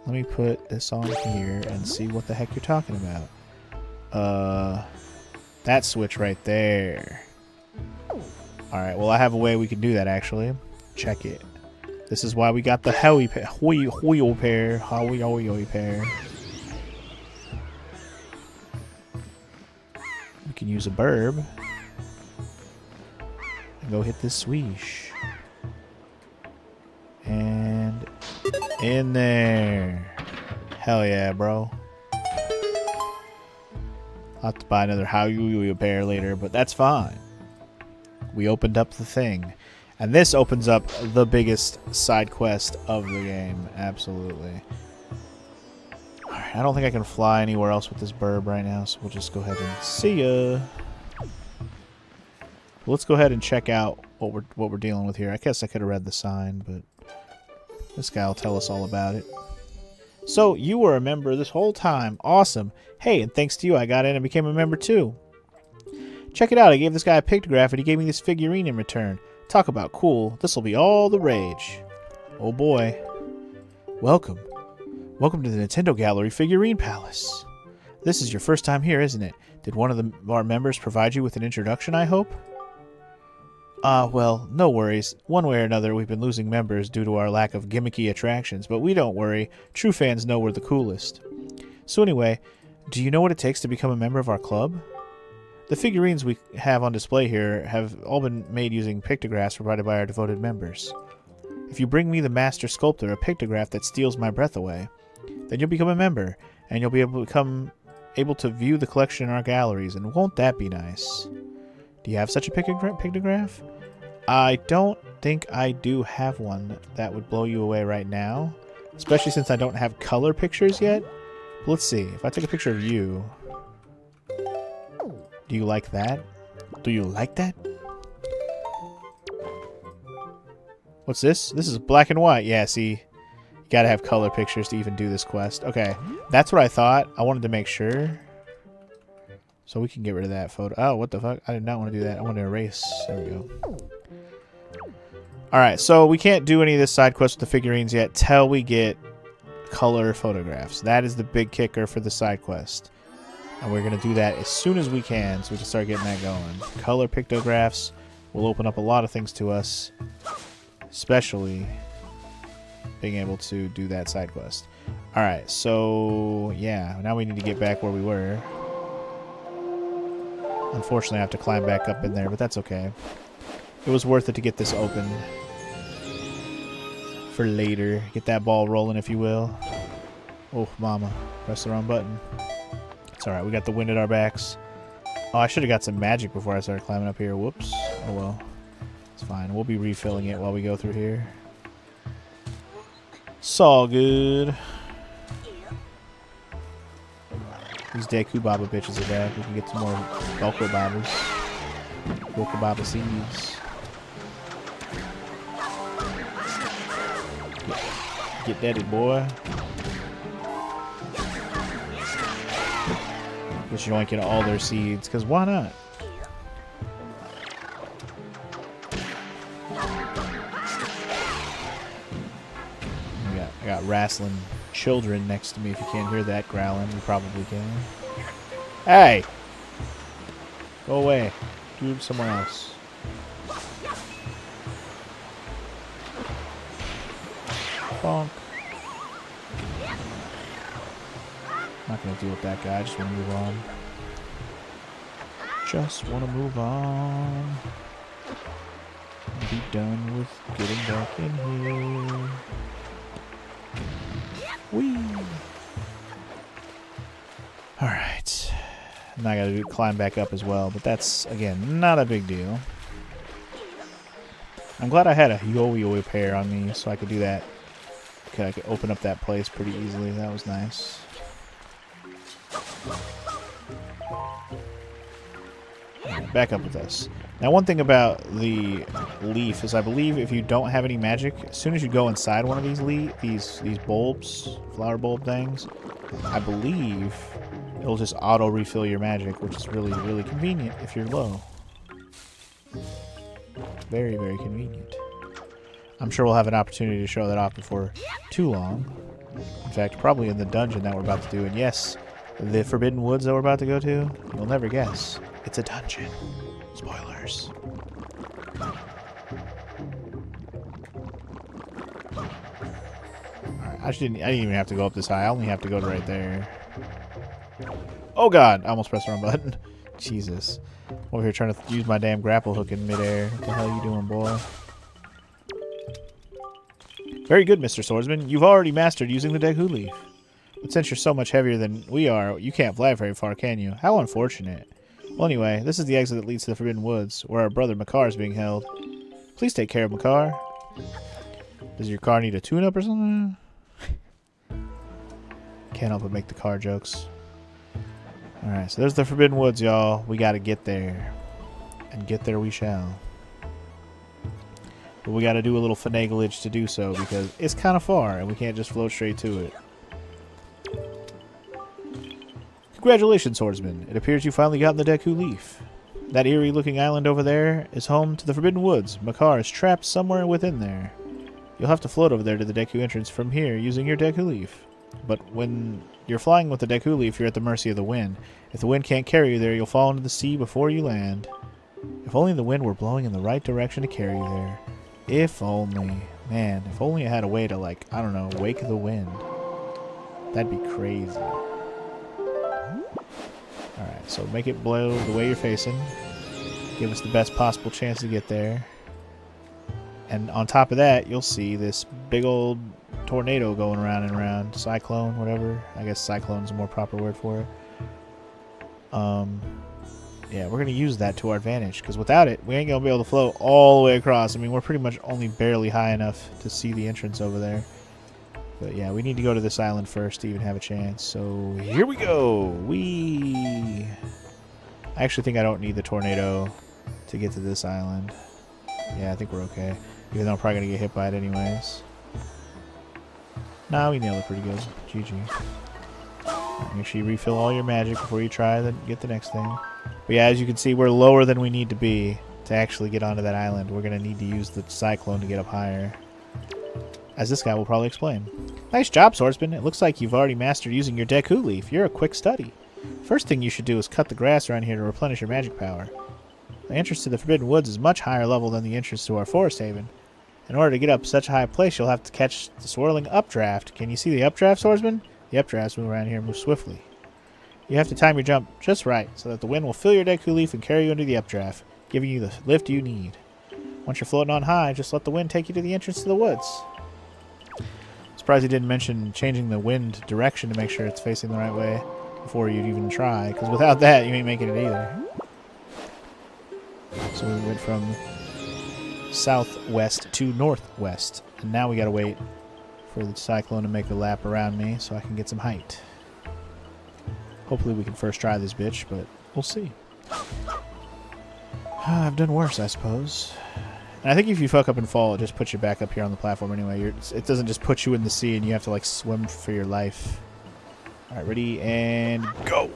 Let me put this on here and see what the heck you're talking about. That switch right there. Alright, well I have a way we can do that actually. Check it. This is why we got the Howie pair. Howie pair. We can use a burb. And go hit this swish. And in there. Hell yeah, bro. I'll have to buy another Howie pair later, but that's fine. We opened up the thing. And this opens up the biggest side quest of the game. Absolutely. Alright, I don't think I can fly anywhere else with this burb right now, so we'll just go ahead and see ya. Let's go ahead and check out what we're dealing with here. I guess I could have read the sign, but this guy will tell us all about it. So, you were a member this whole time. Awesome. Hey, and thanks to you, I got in and became a member too. Check it out, I gave this guy a pictograph and he gave me this figurine in return. Talk about cool. This'll be all the rage. Oh boy. Welcome. Welcome to the Nintendo Gallery Figurine Palace. This is your first time here, isn't it? Did one of our members provide you with an introduction, I hope? Well, no worries. One way or another, we've been losing members due to our lack of gimmicky attractions, but we don't worry. True fans know we're the coolest. So anyway, do you know what it takes to become a member of our club? The figurines we have on display here have all been made using pictographs provided by our devoted members. If you bring me the master sculptor a pictograph that steals my breath away, then you'll become a member, and you'll be able to view the collection in our galleries, and won't that be nice? Do you have such a pictograph? I don't think I do have one that would blow you away right now, especially since I don't have color pictures yet. But let's see, if I take a picture of you... Do you like that? Do you like that? What's this? This is black and white. Yeah, see? You gotta have color pictures to even do this quest. Okay, that's what I thought. I wanted to make sure. So we can get rid of that photo. Oh, what the fuck? I did not want to do that. I want to erase. There we go. Alright, so we can't do any of this side quest with the figurines yet till we get color photographs. That is the big kicker for the side quest. And we're going to do that as soon as we can, so we can start getting that going. Color pictographs will open up a lot of things to us, especially being able to do that side quest. Alright, so yeah, now we need to get back where we were. Unfortunately, I have to climb back up in there, but that's okay. It was worth it to get this open for later. Get that ball rolling, if you will. Oh, mama. Press the wrong button. It's alright, we got the wind at our backs. Oh, I should have got some magic before I started climbing up here. Whoops. Oh well. It's fine. We'll be refilling it while we go through here. It's all good. These Deku Baba bitches are back. We can get some more Velcro Babas. Velcro Baba seeds. Get that, boy. Just yoinking all their seeds, because why not? I got wrestling children next to me. If you can't hear that growling, you probably can. Hey! Go away. Do it somewhere else. Bonk. Not gonna deal with that guy. I just want to move on. Just want to move on. Be done with getting back in here. Whee! Alright. Now I gotta climb back up as well, but that's, again, not a big deal. I'm glad I had a yo-yo pair on me so I could do that. Okay, I could open up that place pretty easily. That was nice. Back up with us. Now, one thing about the leaf is I believe if you don't have any magic, as soon as you go inside one of these these bulbs, flower bulb things, I believe it'll just auto refill your magic, which is really, really convenient if you're low. Very, very convenient. I'm sure we'll have an opportunity to show that off before too long. In fact, probably in the dungeon that we're about to do. And yes, the Forbidden Woods that we're about to go to, you'll never guess. It's a dungeon. Spoilers. Alright, I didn't even have to go up this high. I only have to go to right there. Oh god! I almost pressed the wrong button. Jesus. Over here trying to use my damn grapple hook in midair. What the hell are you doing, boy? Very good, Mr. Swordsman. You've already mastered using the Deku Leaf. But since you're so much heavier than we are, you can't fly very far, can you? How unfortunate. Well, anyway, this is the exit that leads to the Forbidden Woods, where our brother Makar is being held. Please take care of Makar. Does your car need a tune-up or something? Can't help but make the car jokes. Alright, so there's the Forbidden Woods, y'all. We gotta get there. And get there we shall. But we gotta do a little finaglage to do so, because it's kind of far, and we can't just float straight to it. Congratulations, Swordsman. It appears you finally gotten the Deku Leaf. That eerie-looking island over there is home to the Forbidden Woods. Makar is trapped somewhere within there. You'll have to float over there to the Deku entrance from here using your Deku Leaf. But when you're flying with the Deku Leaf, you're at the mercy of the wind. If the wind can't carry you there, you'll fall into the sea before you land. If only the wind were blowing in the right direction to carry you there. If only. Man, if only I had a way to, like, I don't know, wake the wind. That'd be crazy. Alright, so make it blow the way you're facing. Give us the best possible chance to get there. And on top of that, you'll see this big old tornado going around and around. Cyclone, whatever. I guess cyclone is a more proper word for it. Yeah, we're going to use that to our advantage, because without it, we ain't going to be able to float all the way across. I mean, we're pretty much only barely high enough to see the entrance over there. But yeah, we need to go to this island first to even have a chance. So here we go. I actually think I don't need the tornado to get to this island. Yeah, I think we're okay. Even though I'm probably going to get hit by it anyways. Nah, we nailed it pretty good. GG. Right, make sure you refill all your magic before you try to get the next thing. But yeah, as you can see, we're lower than we need to be to actually get onto that island. We're going to need to use the cyclone to get up higher. As this guy will probably explain. Nice job, Swordsman. It looks like you've already mastered using your Deku Leaf. You're a quick study. First thing you should do is cut the grass around here to replenish your magic power. The entrance to the Forbidden Woods is much higher level than the entrance to our forest haven. In order to get up such a high place, you'll have to catch the swirling updraft. Can you see the updraft, Swordsman? The updrafts move around here and move swiftly. You have to time your jump just right, so that the wind will fill your Deku Leaf and carry you into the updraft, giving you the lift you need. Once you're floating on high, just let the wind take you to the entrance to the woods. Surprised he didn't mention changing the wind direction to make sure it's facing the right way before you'd even try, because without that, you ain't making it either. So we went from southwest to northwest, and now we gotta wait for the cyclone to make a lap around me so I can get some height. Hopefully we can first try this bitch, but we'll see. I've done worse, I suppose. And I think if you fuck up and fall, it just puts you back up here on the platform anyway. It doesn't just put you in the sea and you have to like swim for your life. Alright, ready, and go!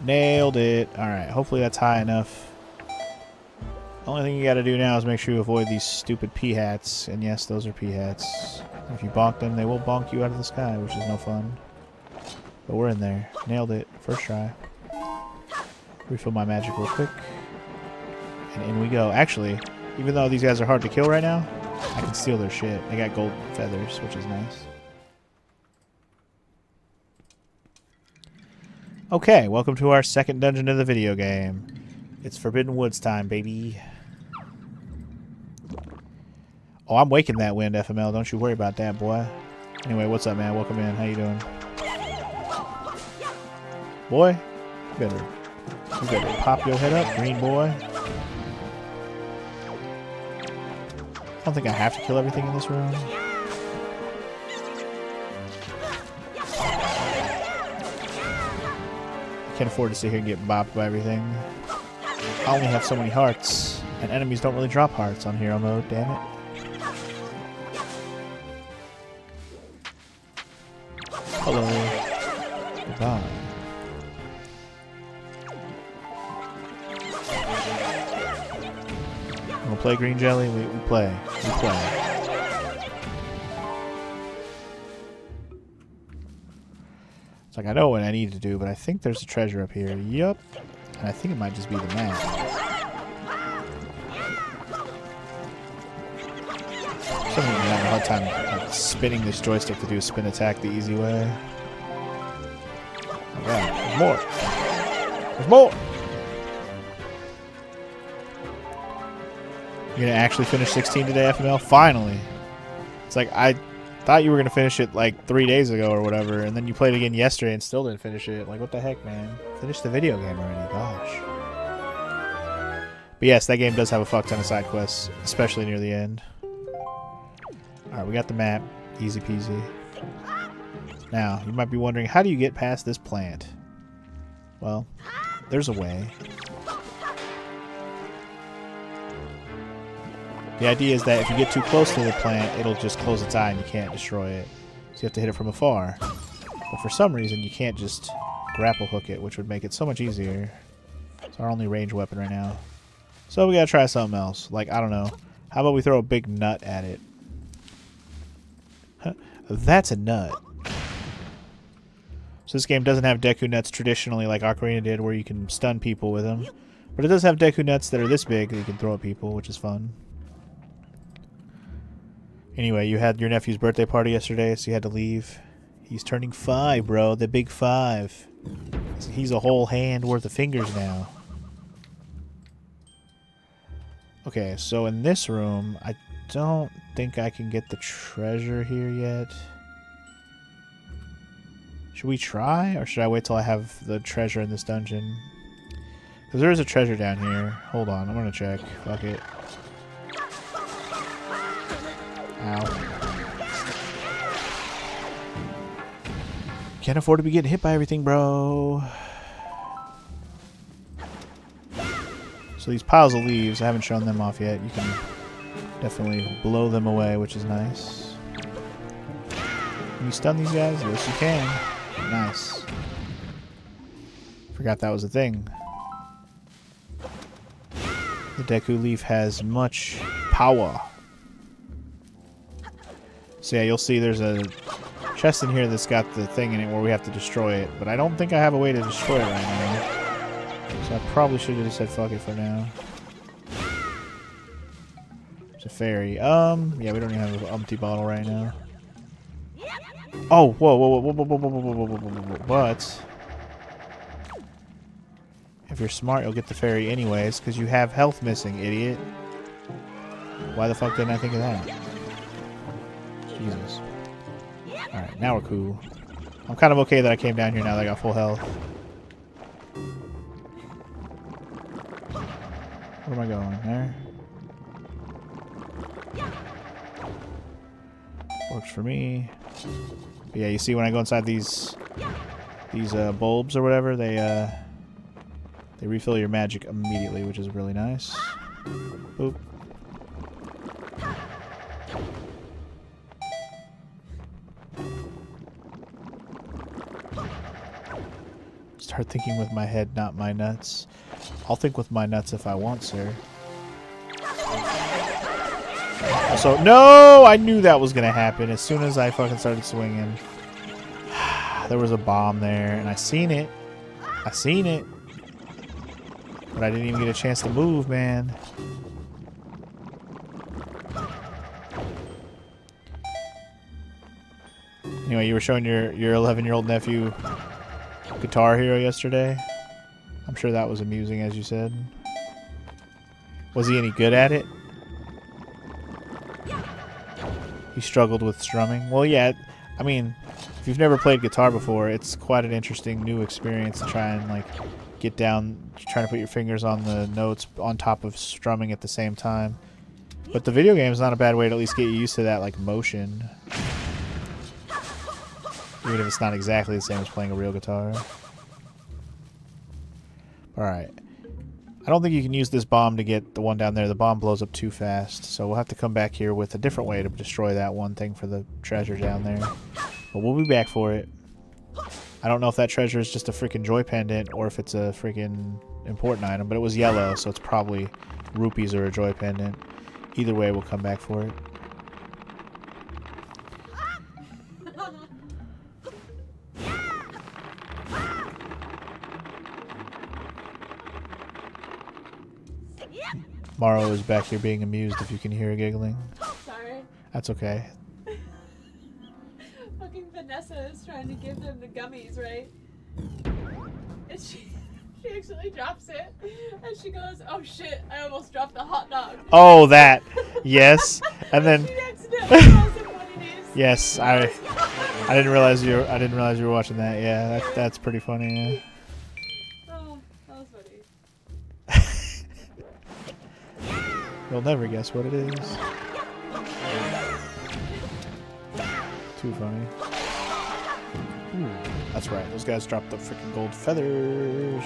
Nailed it. Alright, hopefully that's high enough. Only thing you gotta do now is make sure you avoid these stupid pea-hats. And yes, those are pea-hats. If you bonk them, they will bonk you out of the sky, which is no fun. But we're in there. Nailed it. First try. Refill my magic real quick. And in we go. Actually, even though these guys are hard to kill right now, I can steal their shit. They got gold feathers, which is nice. Okay, welcome to our second dungeon of the video game. It's Forbidden Woods time, baby. Oh, I'm waking that wind, FML. Don't you worry about that, boy. Anyway, what's up, man? Welcome in. How you doing? Boy, you better pop your head up, green boy. I don't think I have to kill everything in this room. I can't afford to sit here and get bopped by everything. I only have so many hearts, and enemies don't really drop hearts on hero mode, damn it. Hello. Goodbye. We'll play Green Jelly? We play. We play. It's like, I know what I need to do, but I think there's a treasure up here. Yup. And I think it might just be the map. I'm having a hard time like, spinning this joystick to do a spin attack the easy way. Oh god, there's more! There's more! You're gonna actually finish 16 today, FML? Finally! It's like, I thought you were gonna finish it like 3 days ago or whatever, and then you played again yesterday and still didn't finish it. Like, what the heck, man? Finish the video game already, gosh. But yes, that game does have a fuck ton of side quests, especially near the end. Alright, we got the map. Easy peasy. Now, you might be wondering, how do you get past this plant? Well, there's a way. The idea is that if you get too close to the plant, it'll just close its eye and you can't destroy it. So you have to hit it from afar. But for some reason, you can't just grapple hook it, which would make it so much easier. It's our only range weapon right now. So we gotta try something else. Like, I don't know. How about we throw a big nut at it? Huh. That's a nut. So this game doesn't have Deku nuts traditionally like Ocarina did, where you can stun people with them. But it does have Deku nuts that are this big that you can throw at people, which is fun. Anyway, you had your nephew's birthday party yesterday, so you had to leave. He's turning 5, bro. The big 5. He's a whole hand worth of fingers now. Okay, so in this room, I don't think I can get the treasure here yet. Should we try, or should I wait till I have the treasure in this dungeon? Because there is a treasure down here. Hold on, I'm gonna check. Fuck it. Ow. Can't afford to be getting hit by everything, bro. So these piles of leaves, I haven't shown them off yet. You can definitely blow them away, which is nice. Can you stun these guys? Yes, you can. Nice. Forgot that was a thing. The Deku leaf has much power. So yeah, you'll see there's a chest in here that's got the thing in it where we have to destroy it. But I don't think I have a way to destroy it right now. So I probably should have just said fuck it for now. It's a fairy. Yeah, we don't even have an empty bottle right now. Oh, whoa, whoa, whoa, whoa, whoa, whoa, whoa, whoa, whoa, whoa, whoa, but if you're smart, you'll get the fairy anyways, because you have health missing, idiot. Why the fuck didn't I think of that? Jesus. Alright, now we're cool. I'm kind of okay that I came down here now that I got full health. Where am I going? There? Works for me. But yeah, you see when I go inside these bulbs or whatever, they refill your magic immediately, which is really nice. Boop. Start thinking with my head, not my nuts. I'll think with my nuts if I want, sir. Also, no! I knew that was gonna happen as soon as I fucking started swinging. There was a bomb there, and I seen it. I seen it. But I didn't even get a chance to move, man. Anyway, you were showing your 11-year-old nephew Guitar Hero yesterday. I'm sure that was amusing, as you said. Was he any good at it? He struggled with strumming. Well, yeah. I mean, if you've never played guitar before, it's quite an interesting new experience to try and like get down, trying to put your fingers on the notes on top of strumming at the same time. But the video game is not a bad way to at least get you used to that like motion. Even if it's not exactly the same as playing a real guitar. Alright. I don't think you can use this bomb to get the one down there. The bomb blows up too fast. So we'll have to come back here with a different way to destroy that one thing for the treasure down there. But we'll be back for it. I don't know if that treasure is just a freaking joy pendant or if it's a freaking important item. But it was yellow, so it's probably rupees or a joy pendant. Either way, we'll come back for it. Morrow is back here being amused if you can hear her giggling. Sorry. That's okay. Fucking Vanessa is trying to give them the gummies, right? And she actually drops it. And she goes, oh shit, I almost dropped the hot dog. Oh, that. Yes. And then she accidentally tells him what it is. yes, I didn't realize you were watching that. Yeah, that's pretty funny. Yeah. Oh, that was funny. You'll never guess what it is. Too funny. Ooh, that's right. Those guys dropped the freaking gold feathers.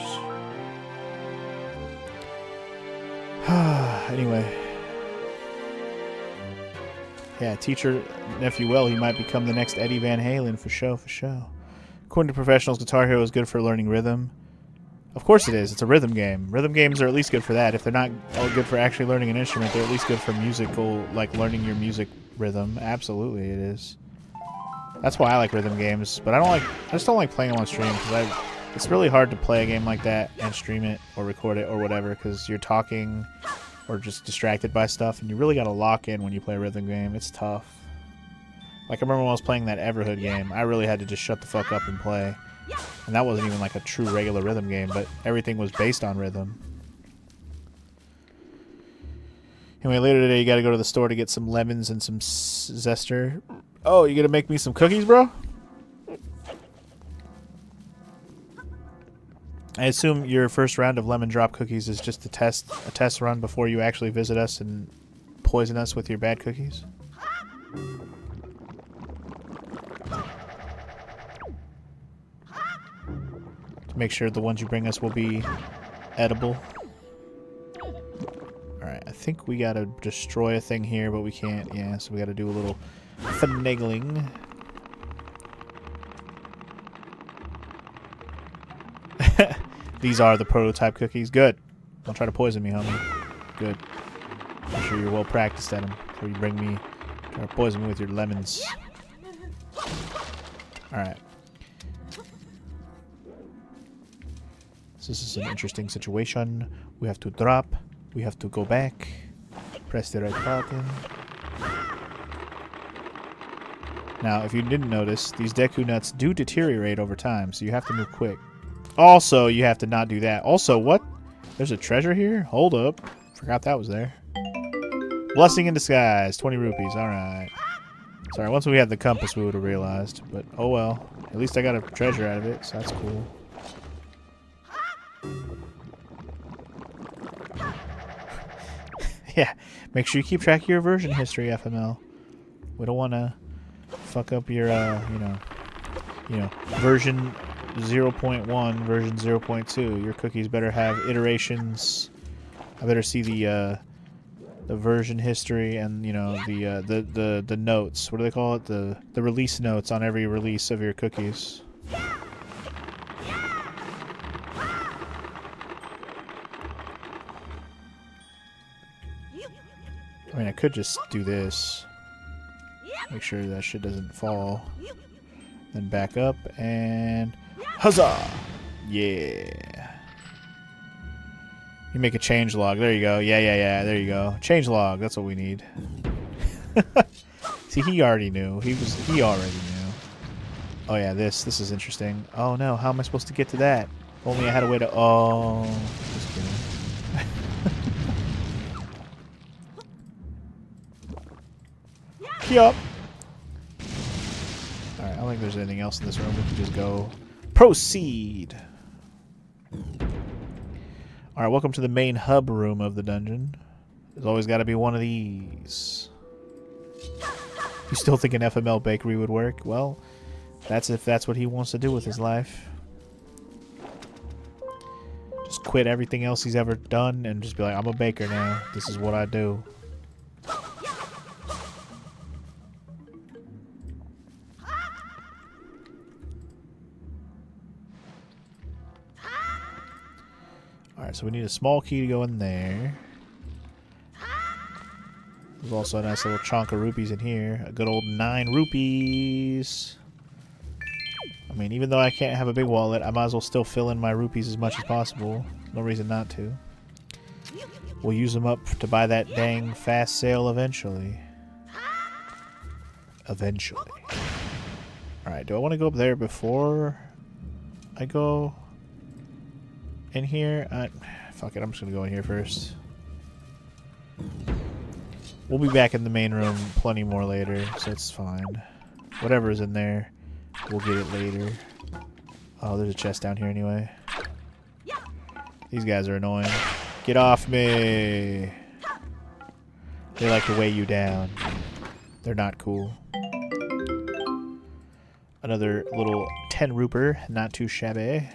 Anyway. Yeah, teacher nephew well, he might become the next Eddie Van Halen for show, for show. According to professionals, Guitar Hero is good for learning rhythm. Of course it is. It's a rhythm game. Rhythm games are at least good for that. If they're not good for actually learning an instrument, they're at least good for musical, like learning your music rhythm. Absolutely, it is. That's why I like rhythm games. But I just don't like playing them on stream because it's really hard to play a game like that and stream it or record it or whatever because you're talking or just distracted by stuff, and you really got to lock in when you play a rhythm game. It's tough. Like I remember when I was playing that Everhood game, I really had to just shut the fuck up and play. And that wasn't even like a true regular rhythm game, but everything was based on rhythm. Anyway, later today you gotta go to the store to get some lemons and some zester. Oh, you gonna make me some cookies, bro? I assume your first round of lemon drop cookies is just a test run before you actually visit us and poison us with your bad cookies? To make sure the ones you bring us will be edible. Alright, I think we gotta destroy a thing here, but we can't. Yeah, so we gotta do a little finagling. These are the prototype cookies. Good. Don't try to poison me, homie. Good. I'm sure you're well practiced at them before you bring me, try to poison me with your lemons. Alright. This is an interesting situation. We have to drop. We have to go back. Press the right button. Now, if you didn't notice, these Deku Nuts do deteriorate over time, so you have to move quick. Also, you have to not do that. Also, what? There's a treasure here? Hold up. Forgot that was there. Blessing in disguise. 20 rupees. Alright. Sorry, once we had the compass, we would have realized. But, oh well. At least I got a treasure out of it, so that's cool. Yeah. Make sure you keep track of your version history, FML. We don't want to fuck up your, you know, version 0.1, version 0.2. Your cookies better have iterations. I better see the version history and, you know, the notes. What do they call it? The release notes on every release of your cookies. I mean, I could just do this. Make sure that shit doesn't fall. Then back up and... Huzzah! Yeah. You make a change log. There you go. Yeah. There you go. Change log. That's what we need. See, he already knew. He already knew. Oh yeah, this is interesting. Oh no, how am I supposed to get to that? If only I had a way to... Oh, just kidding. Yup. Alright, I don't think there's anything else in this room. We can just go proceed. Alright, welcome to the main hub room of the dungeon. There's always got to be one of these. You still think an FML bakery would work? Well, that's if that's what he wants to do with his life. Just quit everything else he's ever done and just be like, I'm a baker now. This is what I do. Alright, so we need a small key to go in there. There's also a nice little chunk of rupees in here. A good old 9 rupees. I mean, even though I can't have a big wallet, I might as well still fill in my rupees as much as possible. No reason not to. We'll use them up to buy that dang fast sale eventually. Eventually. Alright, do I want to go up there before I go in here? Fuck it, I'm just going to go in here first. We'll be back in the main room plenty more later, so it's fine. Whatever's in there, we'll get it later. Oh, there's a chest down here anyway. These guys are annoying. Get off me! They like to weigh you down. They're not cool. Another little 10 ruper, not too shabby.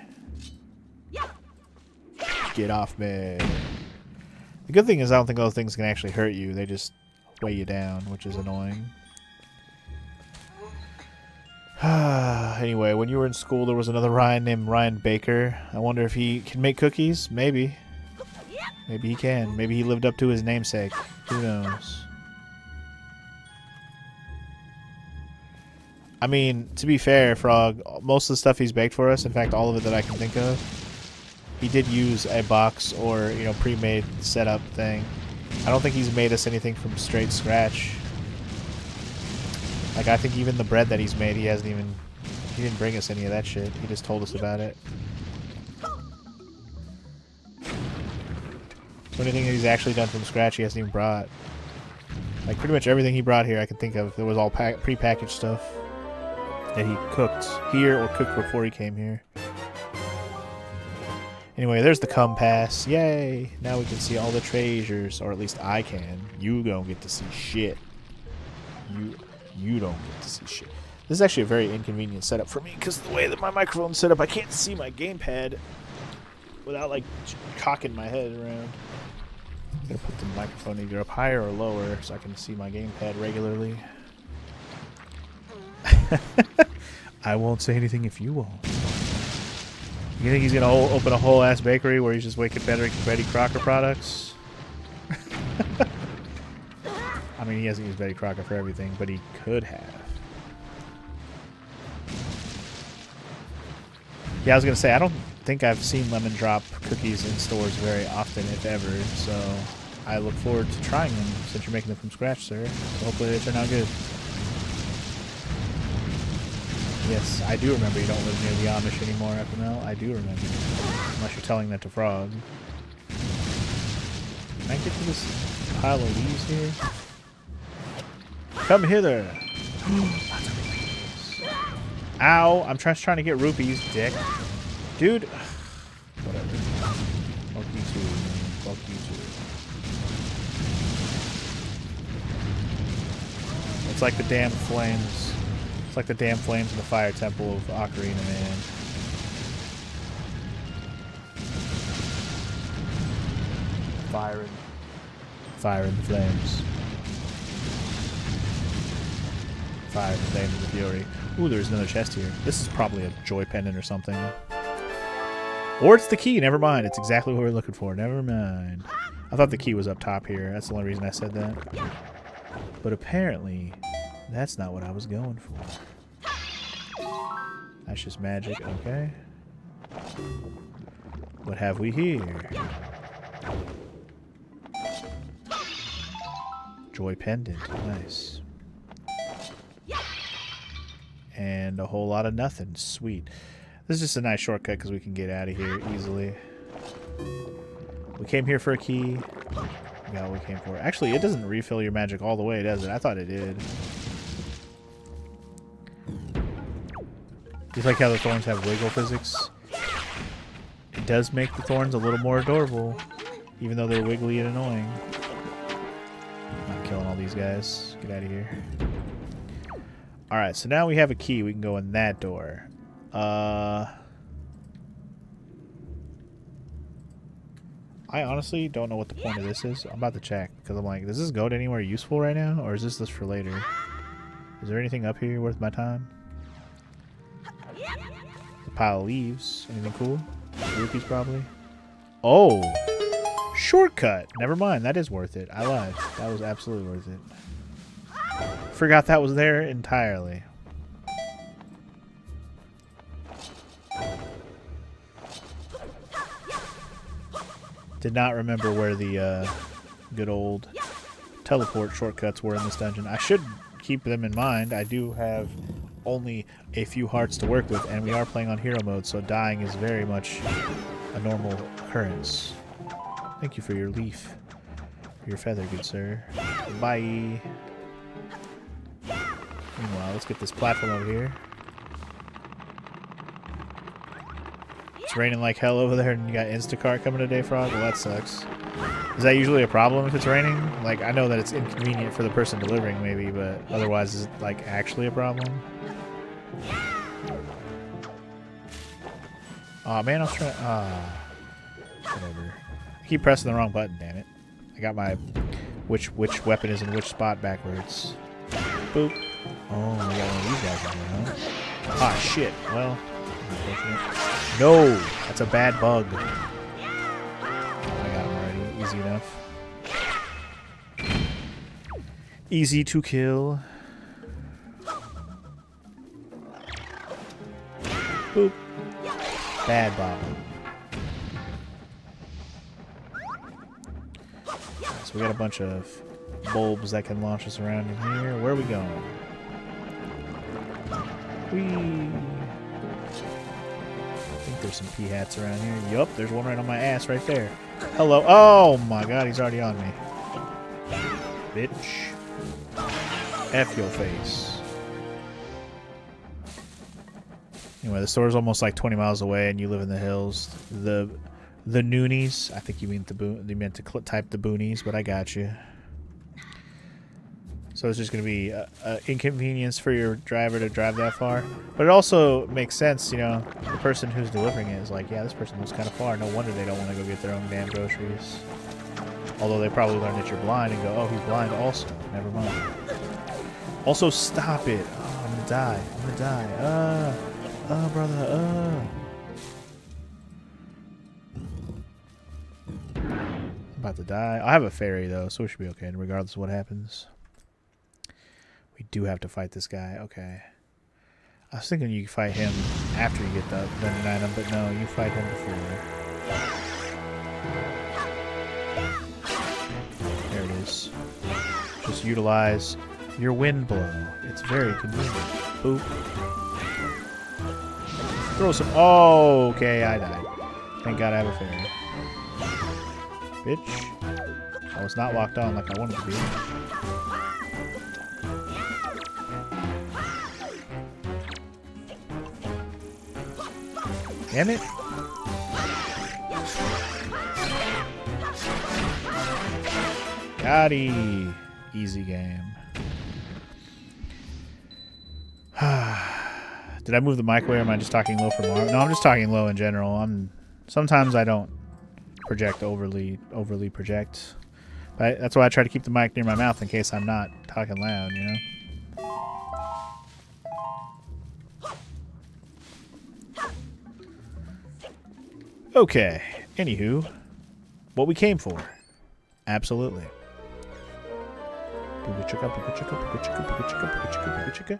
Get off me. The good thing is I don't think those things can actually hurt you. They just weigh you down, which is annoying. Anyway, when you were in school, there was another Ryan named Ryan Baker. I wonder if he can make cookies? Maybe. Maybe he can. Maybe he lived up to his namesake. Who knows? I mean, to be fair, Frog, most of the stuff he's baked for us, in fact, all of it that I can think of, he did use a box or, you know, pre-made setup thing. I don't think he's made us anything from straight scratch. Like, I think even the bread that he's made, he didn't bring us any of that shit. He just told us about it. So anything that he's actually done from scratch, he hasn't even brought. Like, pretty much everything he brought here I can think of, there was all pre-packaged stuff that he cooked here or cooked before he came here. Anyway, there's the compass. Yay! Now we can see all the treasures, or at least I can. You don't get to see shit. You don't get to see shit. This is actually a very inconvenient setup for me because the way that my microphone's set up, I can't see my gamepad without like cocking my head around. I'm gonna put the microphone either up higher or lower so I can see my gamepad regularly. I won't say anything if you won't. You think he's gonna open a whole ass bakery where he's just making Betty Crocker products? I mean, he hasn't used Betty Crocker for everything, but he could have. Yeah, I was gonna say, I don't think I've seen Lemon Drop cookies in stores very often, if ever, so I look forward to trying them since you're making them from scratch, sir. So hopefully they turn out good. Yes, I do remember you don't live near the Amish anymore, FML. I do remember. Unless you're telling that to Frog. Can I get to this pile of leaves here? Come hither! Lots of rupees. Ow! I'm trying to get rupees, dick. Dude! Whatever. Fuck you too, man. Fuck you too. It's like the damn flames. It's like the damn flames in the fire temple of Ocarina, man. Fire in the flames. Fire in the flames of the fury. Ooh, there's another chest here. This is probably a joy pendant or something. Or it's the key. Never mind. It's exactly what we're looking for. Never mind. I thought the key was up top here. That's the only reason I said that. But apparently, that's not what I was going for. That's just magic. Okay. What have we here? Joy pendant. Nice. And a whole lot of nothing. Sweet. This is just a nice shortcut because we can get out of here easily. We came here for a key. We got what we came for. Actually, it doesn't refill your magic all the way, does it? I thought it did. Just like how the thorns have wiggle physics. It does make the thorns a little more adorable, even though they're wiggly and annoying. I'm not killing all these guys. Get out of here. Alright, so now we have a key. We can go in that door. I honestly don't know what the point of this is. I'm about to check, because I'm like, does this go to anywhere useful right now, or is this for later? Is there anything up here worth my time? A pile of leaves. Anything cool? Rupees, probably. Oh! Shortcut! Never mind, that is worth it. I lied. That was absolutely worth it. Forgot that was there entirely. Did not remember where the good old teleport shortcuts were in this dungeon. I should keep them in mind. I do have only a few hearts to work with, and we are playing on hero mode, so dying is very much a normal occurrence. Thank you for your leaf. Your feather, good sir. Bye. Meanwhile, let's get this platform over here. It's raining like hell over there, and you got Instacart coming today, Frog? Well, that sucks. Is that usually a problem if it's raining? Like, I know that it's inconvenient for the person delivering, maybe, but otherwise, is it, like, actually a problem? Aw, man, I was trying... whatever. I keep pressing the wrong button, damn it. I got my... Which weapon is in which spot backwards. Boop. Oh, we got one of these guys in here, huh? Ah, shit. Well... No! That's a bad bug. I got him already. Easy enough. Easy to kill. Boop. Bad bug. So we got a bunch of bulbs that can launch us around in here. Where are we going? Whee! I think there's some pea hats around here. Yup, there's one right on my ass right there. Hello. Oh my god, he's already on me. Bitch. F your face. Anyway, the store's almost like 20 miles away and you live in the hills. The Noonies. I think you mean you meant to type the boonies, but I got you. So it's just going to be an inconvenience for your driver to drive that far. But it also makes sense, you know, the person who's delivering it is like, yeah, this person lives kind of far. No wonder they don't want to go get their own damn groceries. Although they probably learn that you're blind and go, oh, he's blind also. Never mind. Also, stop it. Oh, I'm going to die. I'm going to die. Oh, brother. I'm about to die. I have a fairy, though, so we should be okay, regardless of what happens. We do have to fight this guy. Okay. I was thinking you fight him after you get the item, but no, you fight him before. There it is. Just utilize your wind blow. It's very convenient. Boop. Throw some... Oh, okay, I died. Thank God I have a fairy. Bitch. I was not locked on like I wanted to be. Damn it. Gotti. Easy game. Did I move the mic away or am I just talking low for Mario? No, I'm just talking low in general. Sometimes I don't project overly project. But that's why I try to keep the mic near my mouth in case I'm not talking loud, you know? Okay, anywho, what we came for. Absolutely. Booga chicka, booga chicka, booga chicka, booga chicka, booga chicka, booga chicka.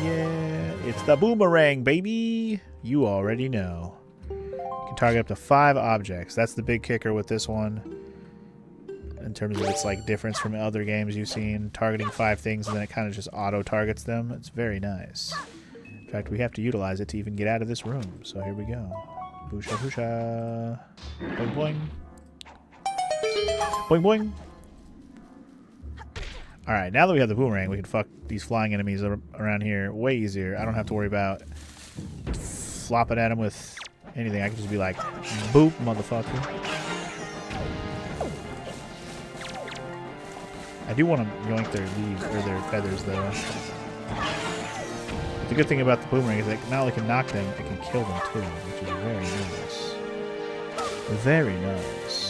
Yeah, it's the boomerang, baby. You already know. You can target up to 5 objects. That's the big kicker with this one. In terms of its like difference from other games you've seen, targeting 5 things and then it kind of just auto targets them. It's very nice. In fact, we have to utilize it to even get out of this room. So here we go. Boosha boosha. Boing boing. Boing boing. Alright, now that we have the boomerang, we can fuck these flying enemies around here way easier. I don't have to worry about flopping at them with anything. I can just be like, boop, motherfucker. I do want to yoink their leaves, or their feathers, though. But the good thing about the boomerang is that not only can knock them, it can kill them, too, which is very nice. Very nice.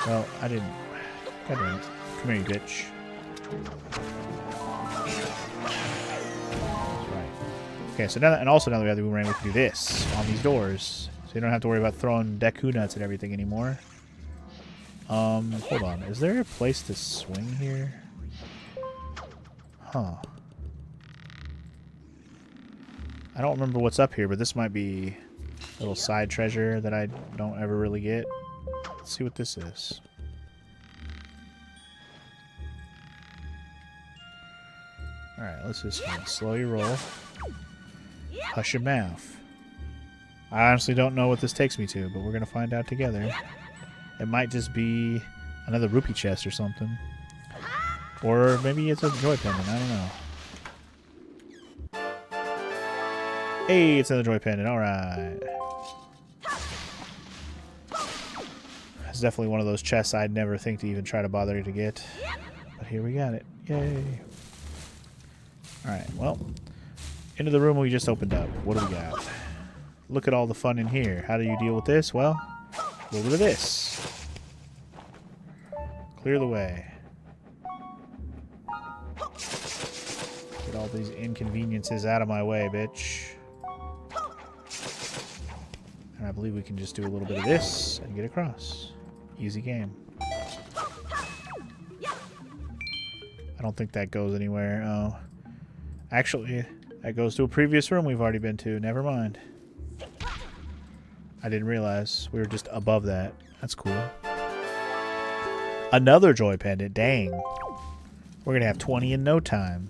Well, I didn't. God damn it. Come here, you bitch. Right. Okay, so now that, and also now that we have the boomerang, we can do this on these doors. So you don't have to worry about throwing Deku nuts at everything anymore. Hold on. Is there a place to swing here? Huh. I don't remember what's up here, but this might be a little side treasure that I don't ever really get. Let's see what this is. Alright, let's just slow your roll. Hush your mouth. I honestly don't know what this takes me to, but we're going to find out together. It might just be another rupee chest or something. Or maybe it's a joy pendant, I don't know. Hey, it's another joy pendant, alright. It's definitely one of those chests I'd never think to even try to bother to get. But here we got it. Yay. Alright, well. Into the room we just opened up. What do we got? Look at all the fun in here. How do you deal with this? Well, a little bit of this. Clear the way. Get all these inconveniences out of my way, bitch. And I believe we can just do a little bit of this and get across. Easy game. I don't think that goes anywhere. Oh. Actually, that goes to a previous room we've already been to. Never mind. I didn't realize we were just above that. That's cool. Another joy pendant. Dang. We're going to have 20 in no time.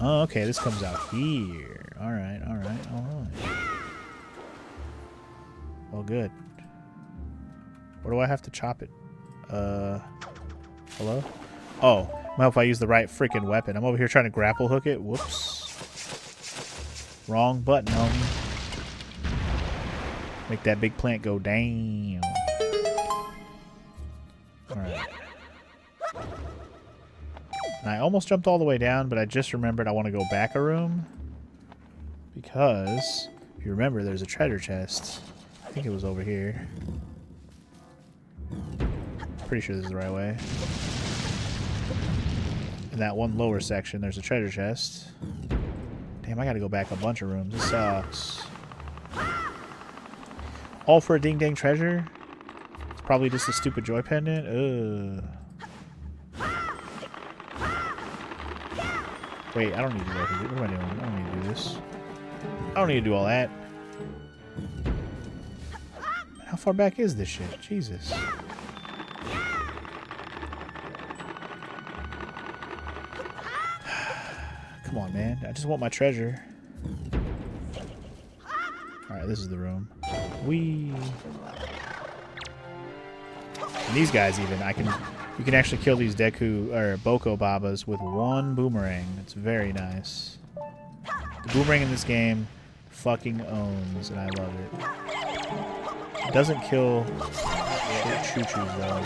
Oh, okay. This comes out here. Alright, alright, alright. Well, good. Where do I have to chop it? Hello? Oh, I hope I use the right freaking weapon. I'm over here trying to grapple hook it. Whoops. Wrong button, homie. Make that big plant go down. Alright. I almost jumped all the way down, but I just remembered I want to go back a room. Because, if you remember, there's a treasure chest. I think it was over here. Pretty sure this is the right way. In that one lower section, there's a treasure chest. Damn, I gotta go back a bunch of rooms. This sucks. All for a ding-dang treasure? It's probably just a stupid joy pendant? Ugh. Wait, I don't need to go through. What am I doing? I don't need to do this. I don't need to do all that. How far back is this shit? Jesus. Come on, man. I just want my treasure. Alright, this is the room. Whee! And these guys even, you can actually kill these Deku, or Boko Babas with one boomerang. It's very nice. The boomerang in this game fucking owns, and I love it. It doesn't kill choo-choos, though.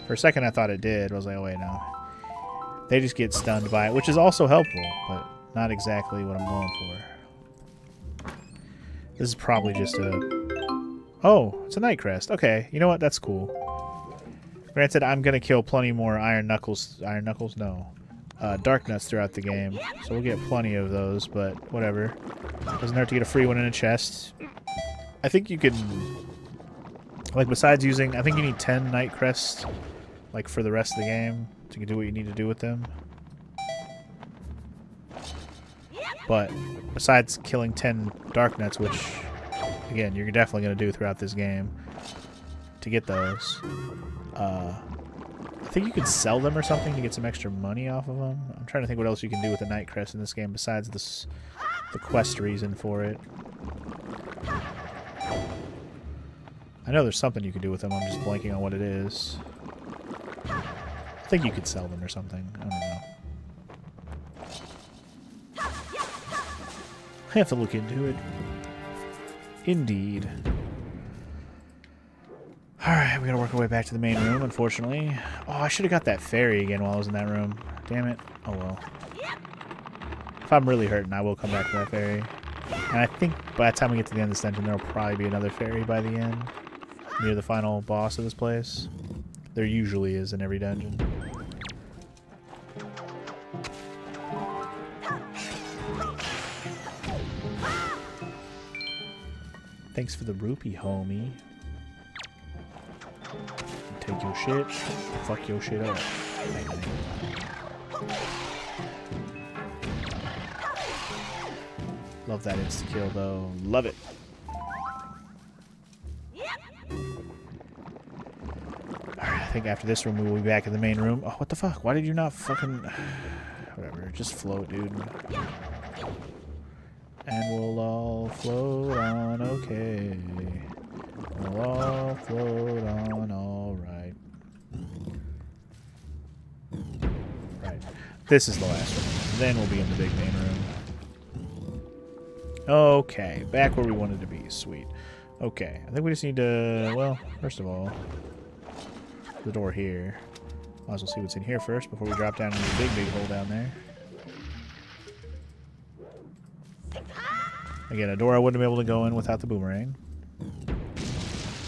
For a second I thought it did. I was like, oh wait, no. They just get stunned by it, which is also helpful, but not exactly what I'm going for. This is probably just a... Oh, it's a Night Crest. Okay, you know what? That's cool. Granted, I'm going to kill plenty more Iron Knuckles. Iron Knuckles? No. dark nuts throughout the game. So we'll get plenty of those, but whatever. Doesn't hurt to get a free one in a chest. I think you can... Like, besides using... I think you need 10 Night Crests, like, for the rest of the game to do what you need to do with them. But besides killing 10 dark nuts, which, again, you're definitely going to do throughout this game to get those, I think you can sell them or something to get some extra money off of them. I'm trying to think what else you can do with the Night Crest in this game besides this, the quest reason for it. I know there's something you can do with them. I'm just blanking on what it is. I think you could sell them or something. I don't know. I have to look into it. Indeed. Alright, we gotta work our way back to the main room, unfortunately. Oh, I should have got that fairy again while I was in that room. Damn it. Oh well. If I'm really hurting, I will come back to that fairy. And I think by the time we get to the end of this dungeon, there will probably be another fairy by the end. Near the final boss of this place. There usually is in every dungeon. Thanks for the rupee, homie. Take your shit. Fuck your shit up. Love that insta-kill, though. Love it. Alright, I think after this room, we will be back in the main room. Oh, what the fuck? Why did you not fucking... Whatever, just float, dude. And we'll all float on okay. We'll all float on alright. Right. This is the last one. Then we'll be in the big main room. Okay, back where we wanted to be. Sweet. Okay, I think we just need to... Well, first of all... The door here. Might as well see what's in here first before we drop down into the big hole down there. Again, a door I wouldn't be able to go in without the boomerang.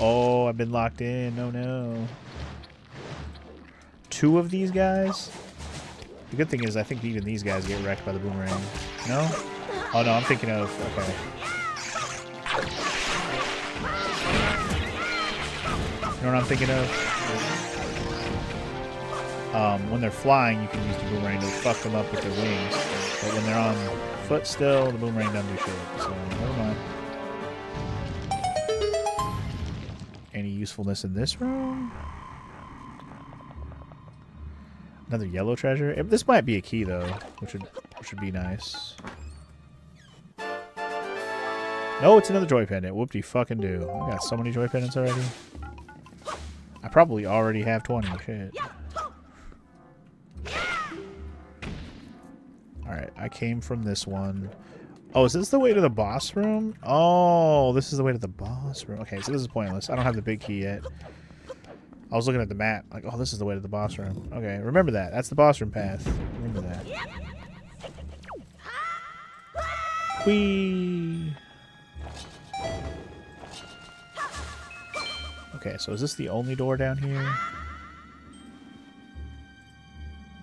Oh, I've been locked in. Oh no. 2 of these guys? The good thing is I think even these guys get wrecked by the boomerang. No? Oh no, I'm thinking of... Okay. You know what I'm thinking of? When they're flying, you can use the boomerang to fuck them up with their wings. But when they're on foot still, the boomerang doesn't do shit. So, never mind. Any usefulness in this room? Another yellow treasure? This might be a key, though, which would be nice. No, it's another joy pendant. Whoop-de fucking do. I got so many joy pendants already. I probably already have 20. Shit. Alright, I came from this one. Oh, is this the way to the boss room? Oh, this is the way to the boss room. Okay, so this is pointless. I don't have the big key yet. I was looking at the map. Like, oh, this is the way to the boss room. Okay, remember that. That's the boss room path. Remember that. Whee! Okay, so is this the only door down here?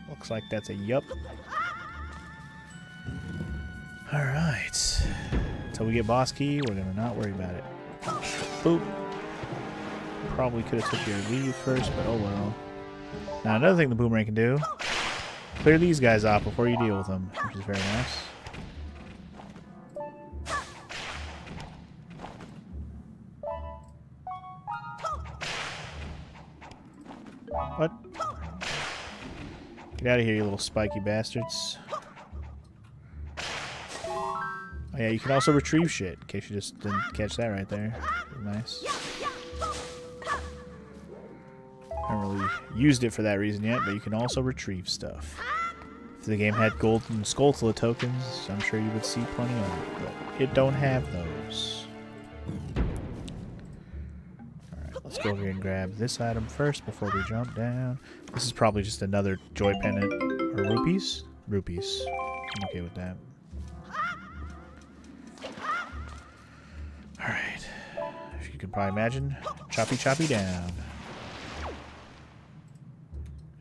Looks like that's a yup. Alright. Until we get boss key, we're gonna not worry about it. Boop. Probably could have took your leave first, but oh well. Now another thing the boomerang can do. Clear these guys off before you deal with them, which is very nice. What? Get out of here, you little spiky bastards. Oh yeah, you can also retrieve shit, in case you just didn't catch that right there. Nice. I haven't really used it for that reason yet, but you can also retrieve stuff. If the game had golden Skulltula tokens, I'm sure you would see plenty of it, but it don't have those. Alright, let's go over here and grab this item first before we jump down. This is probably just another joy pendant. Or rupees? Rupees. I'm okay with that. Alright. If you can probably imagine, choppy choppy down.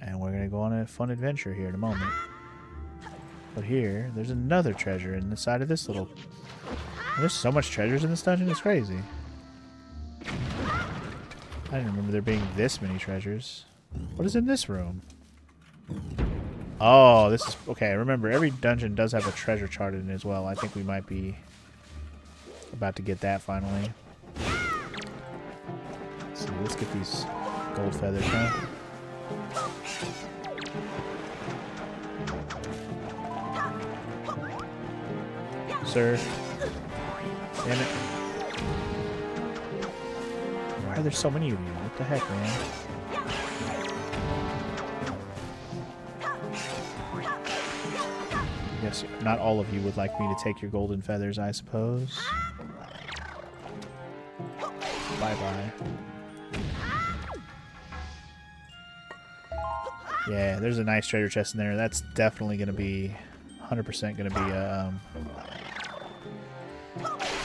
And we're going to go on a fun adventure here in a moment. But here, there's another treasure in the side of this little... There's so much treasures in this dungeon, it's crazy. I didn't remember there being this many treasures. What is in this room? Oh, this is... Okay, remember, every dungeon does have a treasure chart in it as well. I think we might be about to get that finally. Let's see, let's get these gold feathers, huh? Sir. Damn it. Why are there so many of you? What the heck, man? Yes, not all of you would like me to take your golden feathers, I suppose. Bye-bye. Yeah, there's a nice treasure chest in there. That's definitely going to be 100% going to be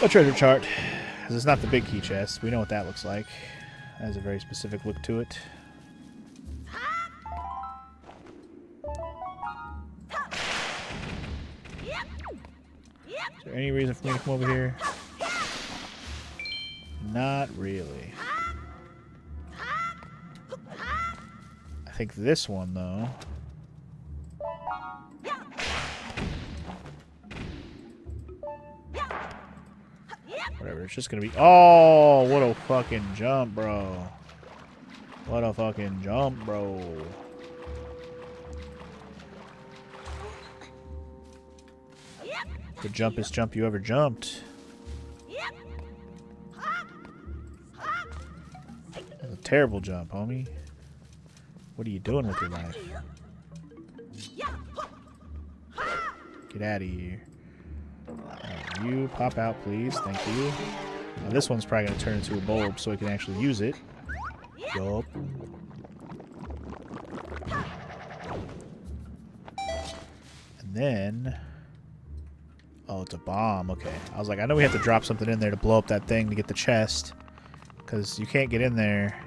a treasure chart. Because it's not the big key chest. We know what that looks like. It has a very specific look to it. Is there any reason for me to come over here? Not really. I think this one, though... Whatever, it's just gonna be... Oh, what a fucking jump, bro. What a fucking jump, bro. The jumpest jump you ever jumped. That's a terrible jump, homie. What are you doing with your life? Get out of here. You pop out, please. Thank you. Now this one's probably going to turn into a bulb so we can actually use it. Yup. And then... Oh, it's a bomb. Okay. I was like, I know we have to drop something in there to blow up that thing to get the chest. Because you can't get in there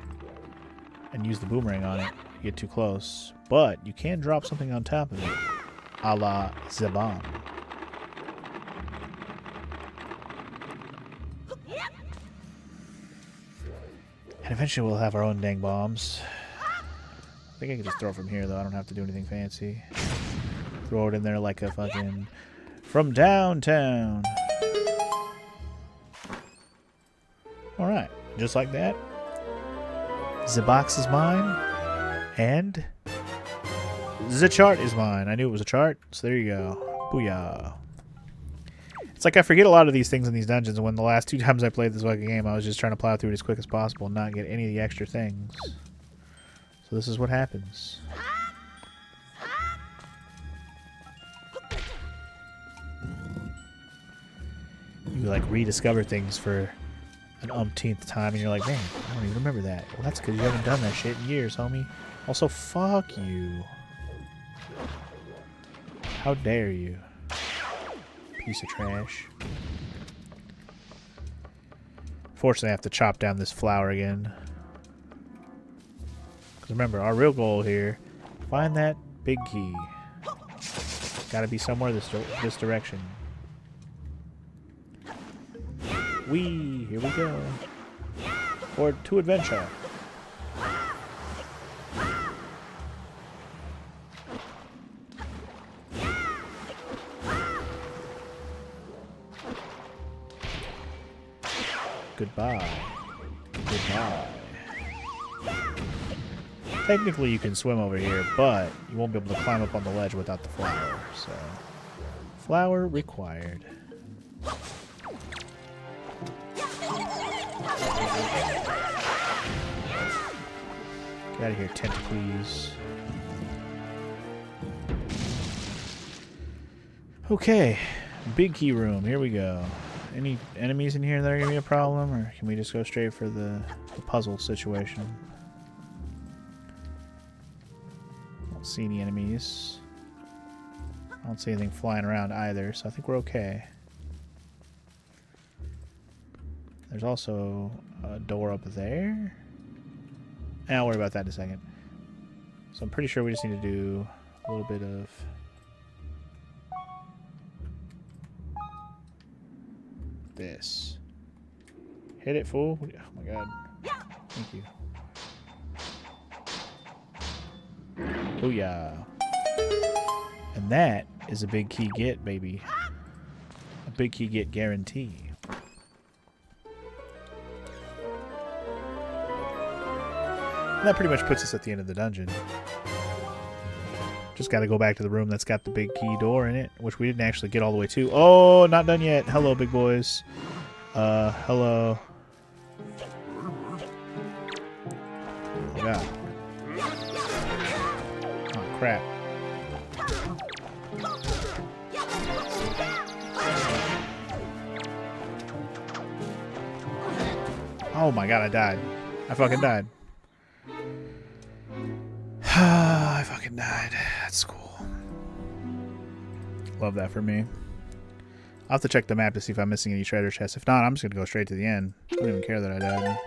and use the boomerang on it. You get too close. But you can drop something on top of it. A la the bomb. And eventually we'll have our own dang bombs. I think I can just throw it from here, though. I don't have to do anything fancy. Throw it in there like a fucking... From downtown. Alright. Just like that. The box is mine. And... the chart is mine. I knew it was a chart. So there you go. Booyah. It's like I forget a lot of these things in these dungeons, and when the last 2 times I played this fucking game, I was just trying to plow through it as quick as possible and not get any of the extra things. So this is what happens. You like rediscover things for an umpteenth time, and you're like, man, I don't even remember that. Well, that's because you haven't done that shit in years, homie. Also, fuck you. How dare you? Piece of trash. Fortunately, I have to chop down this flower again. Because remember, our real goal here, find that big key. Gotta be somewhere this direction. Here we go. Or to adventure. Goodbye. Goodbye. Technically you can swim over here, but you won't be able to climb up on the ledge without the flower, so... Flower required. Get out of here, Tentacles. Okay. Big key room. Here we go. Any enemies in here that are going to be a problem, or can we just go straight for the puzzle situation? I don't see any enemies. I don't see anything flying around either, so I think we're okay. There's also a door up there. I'll worry about that in a second. So I'm pretty sure we just need to do a little bit of this. Hit it, fool. Oh my god. Thank you. Booyah. And that is a big key get, baby. A big key get guarantee. And that pretty much puts us at the end of the dungeon. Just got to go back to the room that's got the big key door in it, which we didn't actually get all the way to. Oh, not done yet. Hello, big boys. Hello. Oh, God. Oh, crap. Oh, my God, I died. I fucking died. I fucking died. That's cool. Love that for me. I'll have to check the map to see if I'm missing any treasure chests. If not, I'm just going to go straight to the end. I don't even care that I died.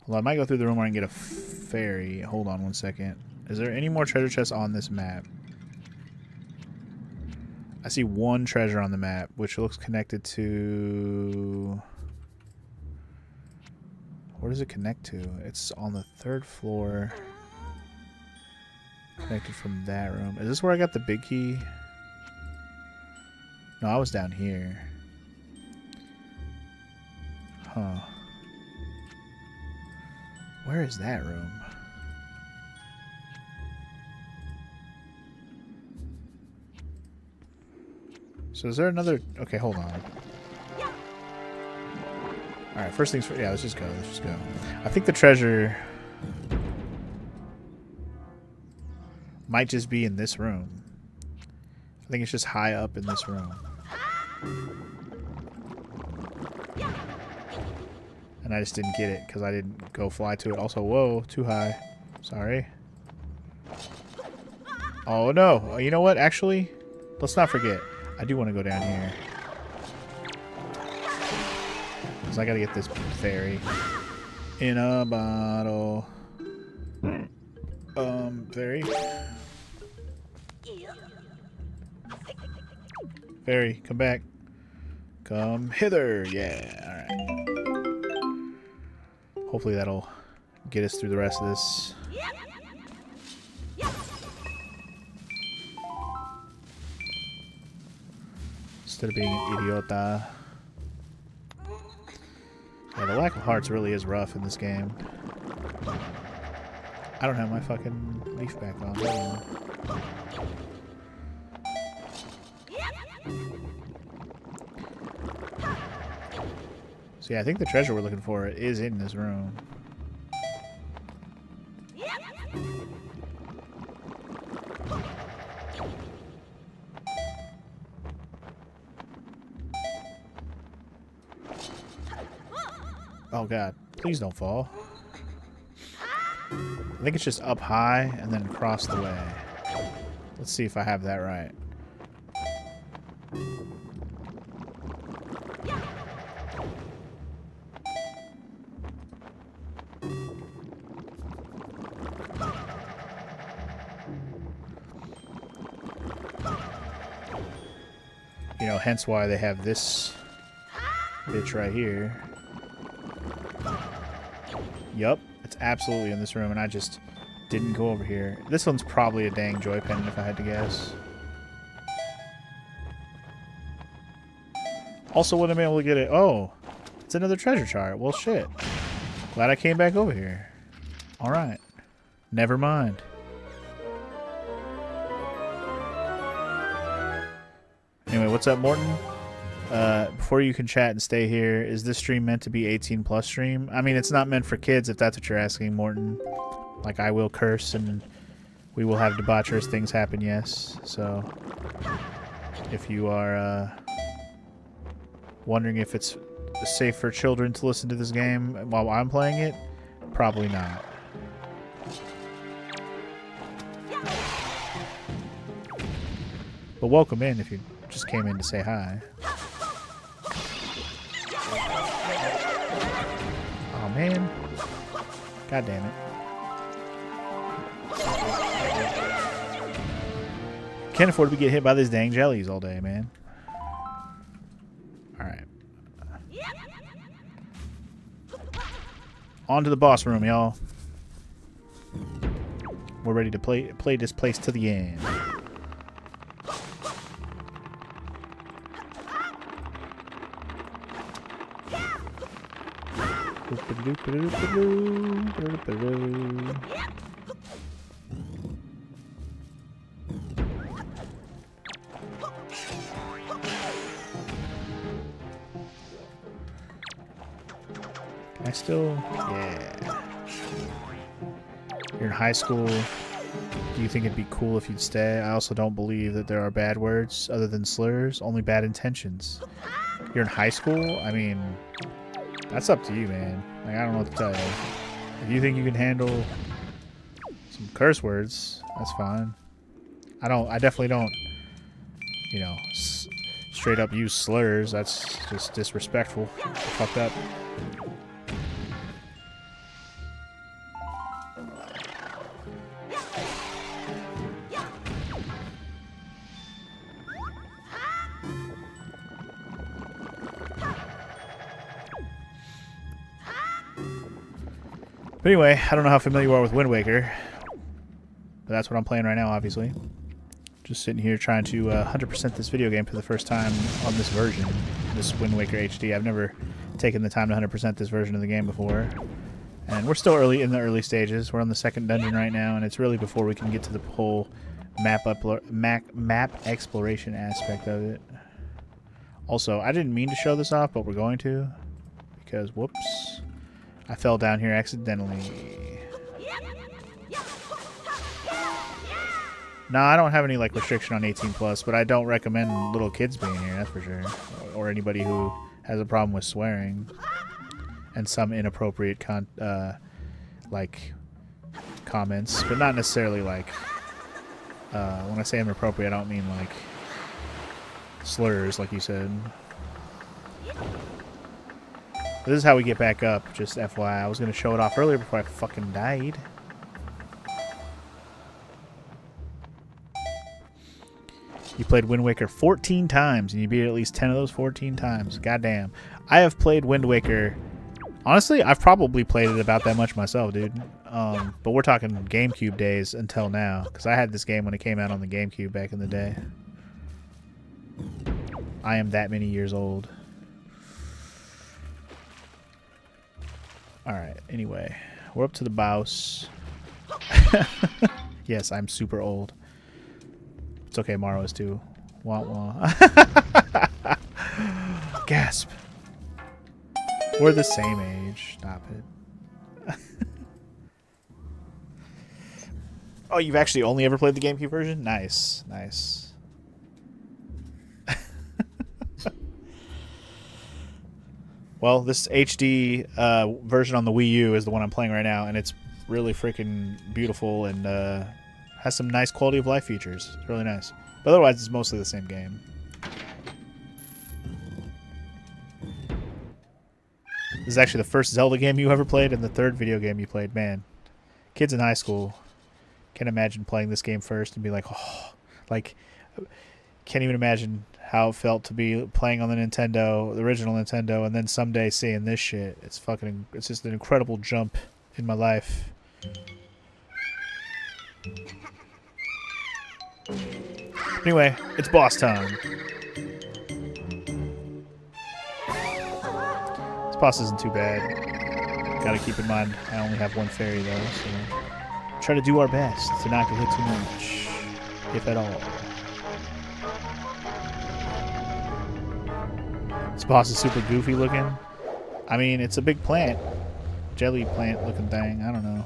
Well, I might go through the room where I can get a fairy. Hold on one second. Is there any more treasure chests on this map? I see one treasure on the map, which looks connected to... Where does it connect to? It's on the 3rd floor. Connected from that room. Is this where I got the big key? No, I was down here. Huh. Where is that room? So is there another... Okay, hold on. Alright, first things first. Yeah, let's just go. Let's just go. I think the treasure might just be in this room. I think it's just high up in this room. And I just didn't get it because I didn't go fly to it. Also, whoa, too high. Sorry. Oh, no. You know what? Actually, let's not forget. I do want to go down here. I gotta get this fairy in a bottle. Fairy. Fairy, come back. Come hither. Yeah, alright. Hopefully that'll get us through the rest of this. Instead of being an idiota. Yeah, the lack of hearts really is rough in this game. I don't have my fucking leaf back on. Hold on. So yeah, I think the treasure we're looking for is in this room. Oh god, please don't fall. I think it's just up high and then across the way. Let's see if I have that right. You know, hence why they have this bitch right here. Yup, it's absolutely in this room, and I just didn't go over here. This one's probably a dang joy pendant, if I had to guess. Also wouldn't have been able to get it. Oh, it's another treasure chart. Well, shit. Glad I came back over here. Alright. Never mind. Anyway, what's up, Morton? Before you can chat and stay here, is this stream meant to be 18+ stream? I mean, it's not meant for kids, if that's what you're asking, Morton. Like, I will curse and we will have debaucherous things happen, yes. So, if you are wondering if it's safe for children to listen to this game while I'm playing it, probably not. But welcome in if you just came in to say hi. Oh man. God damn it. Can't afford to get hit by these dang jellies all day, man. Alright. On to the boss room, y'all. We're ready to play this place to the end. I still, yeah. You're in high school. Do you think it'd be cool if you'd stay? I also don't believe that there are bad words other than slurs, only bad intentions. You're in high school? I mean, that's up to you, man. Like, I don't know what to tell you. If you think you can handle some curse words, that's fine. I definitely don't, you know, straight up use slurs. That's just disrespectful. Fucked up. But anyway, I don't know how familiar you are with Wind Waker, but that's what I'm playing right now, obviously. Just sitting here trying to 100% this video game for the first time on this version, this Wind Waker HD. I've never taken the time to 100% this version of the game before. And we're still early in the early stages. We're on the second dungeon right now, and it's really before we can get to the whole map exploration aspect of it. Also, I didn't mean to show this off, but we're going to, because, whoops. I fell down here accidentally. No, I don't have any like restriction on 18+, but I don't recommend little kids being here, that's for sure. Or anybody who has a problem with swearing and some inappropriate like comments, but not necessarily like when I say inappropriate, I don't mean like slurs, like you said. This is how we get back up, just FYI. I was going to show it off earlier before I fucking died. You played Wind Waker 14 times, and you beat at least 10 of those 14 times. Goddamn. I have played Wind Waker... Honestly, I've probably played it about that much myself, dude. But we're talking GameCube days until now, because I had this game when it came out on the GameCube back in the day. I am that many years old. Alright, anyway. We're up to the boss. Yes, I'm super old. It's okay, Maro is too. Wah wah. Gasp. We're the same age. Stop it. Oh, you've actually only ever played the GameCube version? Nice. Nice. Well, this HD version on the Wii U is the one I'm playing right now, and it's really freaking beautiful and has some nice quality of life features. It's really nice. But otherwise, it's mostly the same game. This is actually the first Zelda game you ever played and the third video game you played. Man, kids in high school can't imagine playing this game first and be like, oh, like, can't even imagine how it felt to be playing on the Nintendo, the original Nintendo, and then someday seeing this shit. It's fucking, it's just an incredible jump in my life. Anyway, it's boss time. This boss isn't too bad. Gotta keep in mind, I only have one fairy though, so try to do our best to not get hit too much, if at all. This boss is super goofy looking. I mean, it's a big plant. Jelly plant looking thing. I don't know.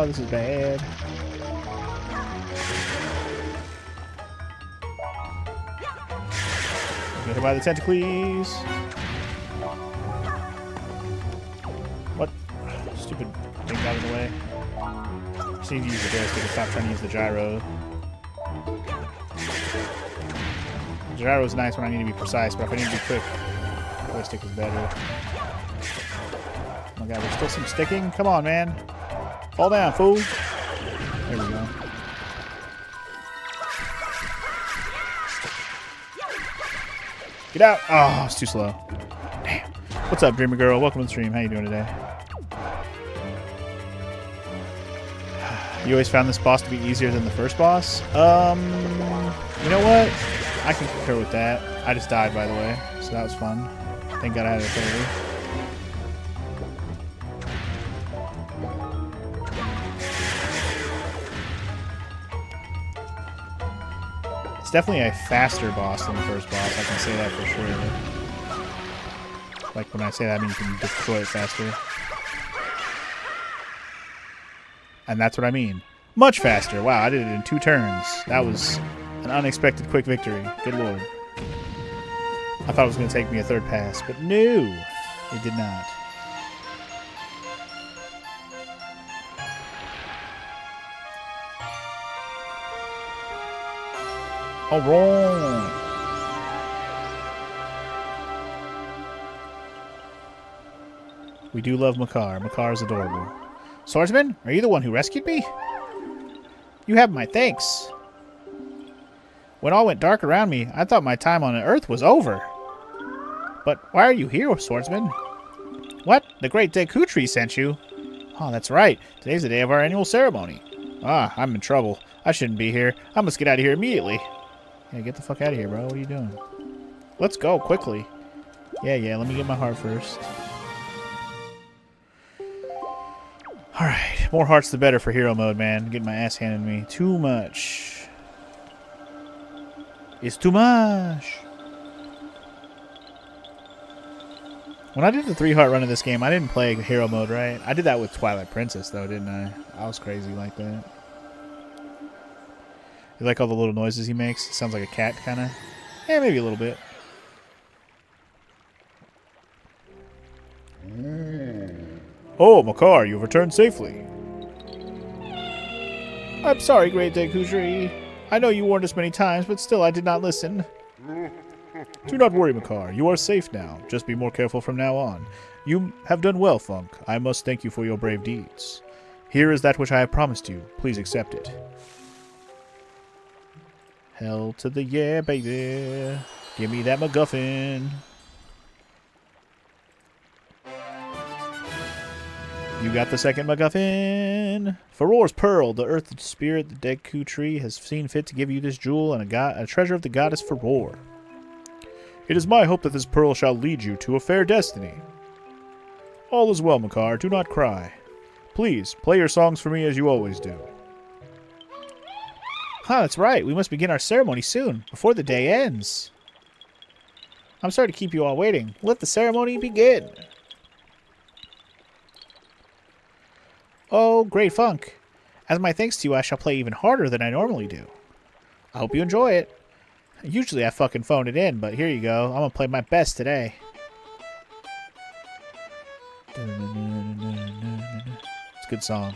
This is bad. Get hit by the tentacles. What? Stupid thing got in the way. Just need to use the joystick and stop trying to use the gyro. Gyro is nice when I need to be precise, but if I need to be quick, the joystick is better. Oh my god, there's still some sticking? Come on, man. Fall down, fool. There we go. Get out! Oh, it's too slow. Damn. What's up, Dreamer Girl? Welcome to the stream. How you doing today? You always found this boss to be easier than the first boss? You know what? I can concur with that. I just died, by the way, so that was fun. Thank God I had a ability. It's definitely a faster boss than the first boss. I can say that for sure. Like when I say that, I mean you can destroy it faster. And that's what I mean. Much faster. Wow, I did it in 2 turns. That was an unexpected quick victory. Good lord. I thought it was going to take me a 3rd pass, but no, it did not. All right. We do love Makar. Makar is adorable. Swordsman, are you the one who rescued me? You have my thanks. When all went dark around me, I thought my time on Earth was over. But why are you here, Swordsman? What? The great Deku Tree sent you? Oh, that's right. Today's the day of our annual ceremony. Ah, I'm in trouble. I shouldn't be here. I must get out of here immediately. Yeah, get the fuck out of here, bro. What are you doing? Let's go, quickly. Yeah, let me get my heart first. Alright, more hearts the better for hero mode, man. Getting my ass handed to me. Too much. It's too much. When I did the 3-heart run of this game, I didn't play hero mode, right? I did that with Twilight Princess, though, didn't I? I was crazy like that. You like all the little noises he makes? It sounds like a cat, kind of. Yeah, maybe a little bit. Oh, Makar, you've returned safely. I'm sorry, Great Deku Tree. I know you warned us many times, but still I did not listen. Do not worry, Makar. You are safe now. Just be more careful from now on. You have done well, Funk. I must thank you for your brave deeds. Here is that which I have promised you. Please accept it. Hell to the yeah, baby. Give me that MacGuffin. You got the second MacGuffin. Farore's Pearl, the earth spirit, the Deku Tree, has seen fit to give you this jewel and a treasure of the goddess Farore. It is my hope that this pearl shall lead you to a fair destiny. All is well, Makar. Do not cry. Please, play your songs for me as you always do. That's right. We must begin our ceremony soon, before the day ends. I'm sorry to keep you all waiting. Let the ceremony begin. Oh, great Funk. As my thanks to you, I shall play even harder than I normally do. I hope you enjoy it. Usually I fucking phone it in, but here you go. I'm gonna play my best today. It's a good song.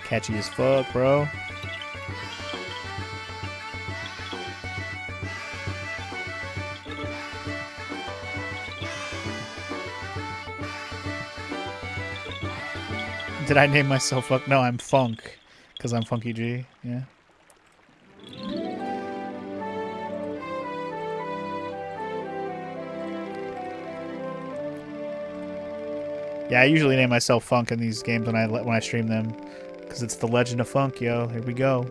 Catchy as fuck, bro. Did I name myself Funk? No, I'm Funk. Because I'm Funky G. Yeah. Yeah, I usually name myself Funk in these games when I stream them. Because it's the Legend of Funk, yo. Here we go.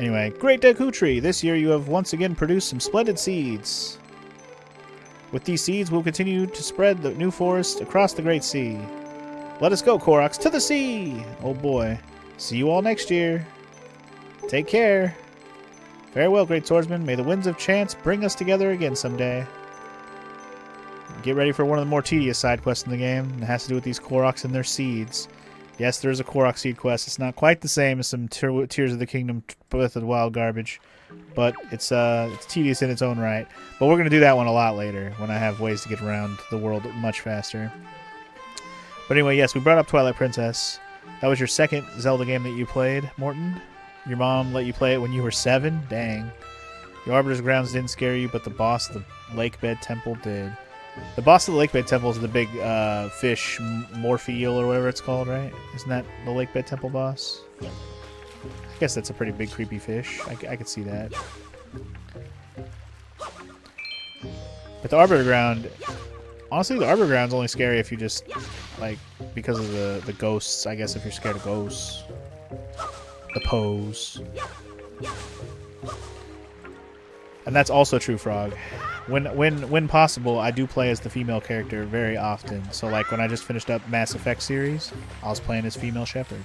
Anyway, Great Deku Tree. This year you have once again produced some splendid seeds. With these seeds, we'll continue to spread the new forest across the Great Sea. Let us go, Koroks, to the sea! Oh boy. See you all next year. Take care. Farewell, great swordsman. May the winds of chance bring us together again someday. Get ready for one of the more tedious side quests in the game. It has to do with these Koroks and their seeds. Yes, there is a Korok seed quest. It's not quite the same as some Tears of the Kingdom with the wild garbage. But it's tedious in its own right. But we're going to do that one a lot later, when I have ways to get around the world much faster. But anyway, yes, we brought up Twilight Princess. That was your second Zelda game that you played, Morton. Your mom let you play it when you were 7? Dang. The Arbiter's Grounds didn't scare you, but the boss, the Lake Bed Temple, did. The boss of the Lake Bed Temple is the big fish, Morpheal or whatever it's called, right? Isn't that the Lake Bed Temple boss? I guess that's a pretty big, creepy fish. I could see that. But the Arbiter Ground, honestly, the Arbiter Ground's only scary if you just, like, because of the ghosts, I guess, if you're scared of ghosts. The pose. And that's also true, Frog. When possible, I do play as the female character very often. So, like, when I just finished up Mass Effect series, I was playing as female Shepard.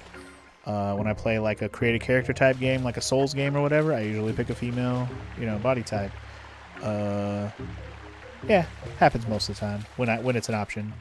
When I play, like, a created character type game, like a Souls game or whatever, I usually pick a female, you know, body type. Yeah, happens most of the time when it's an option.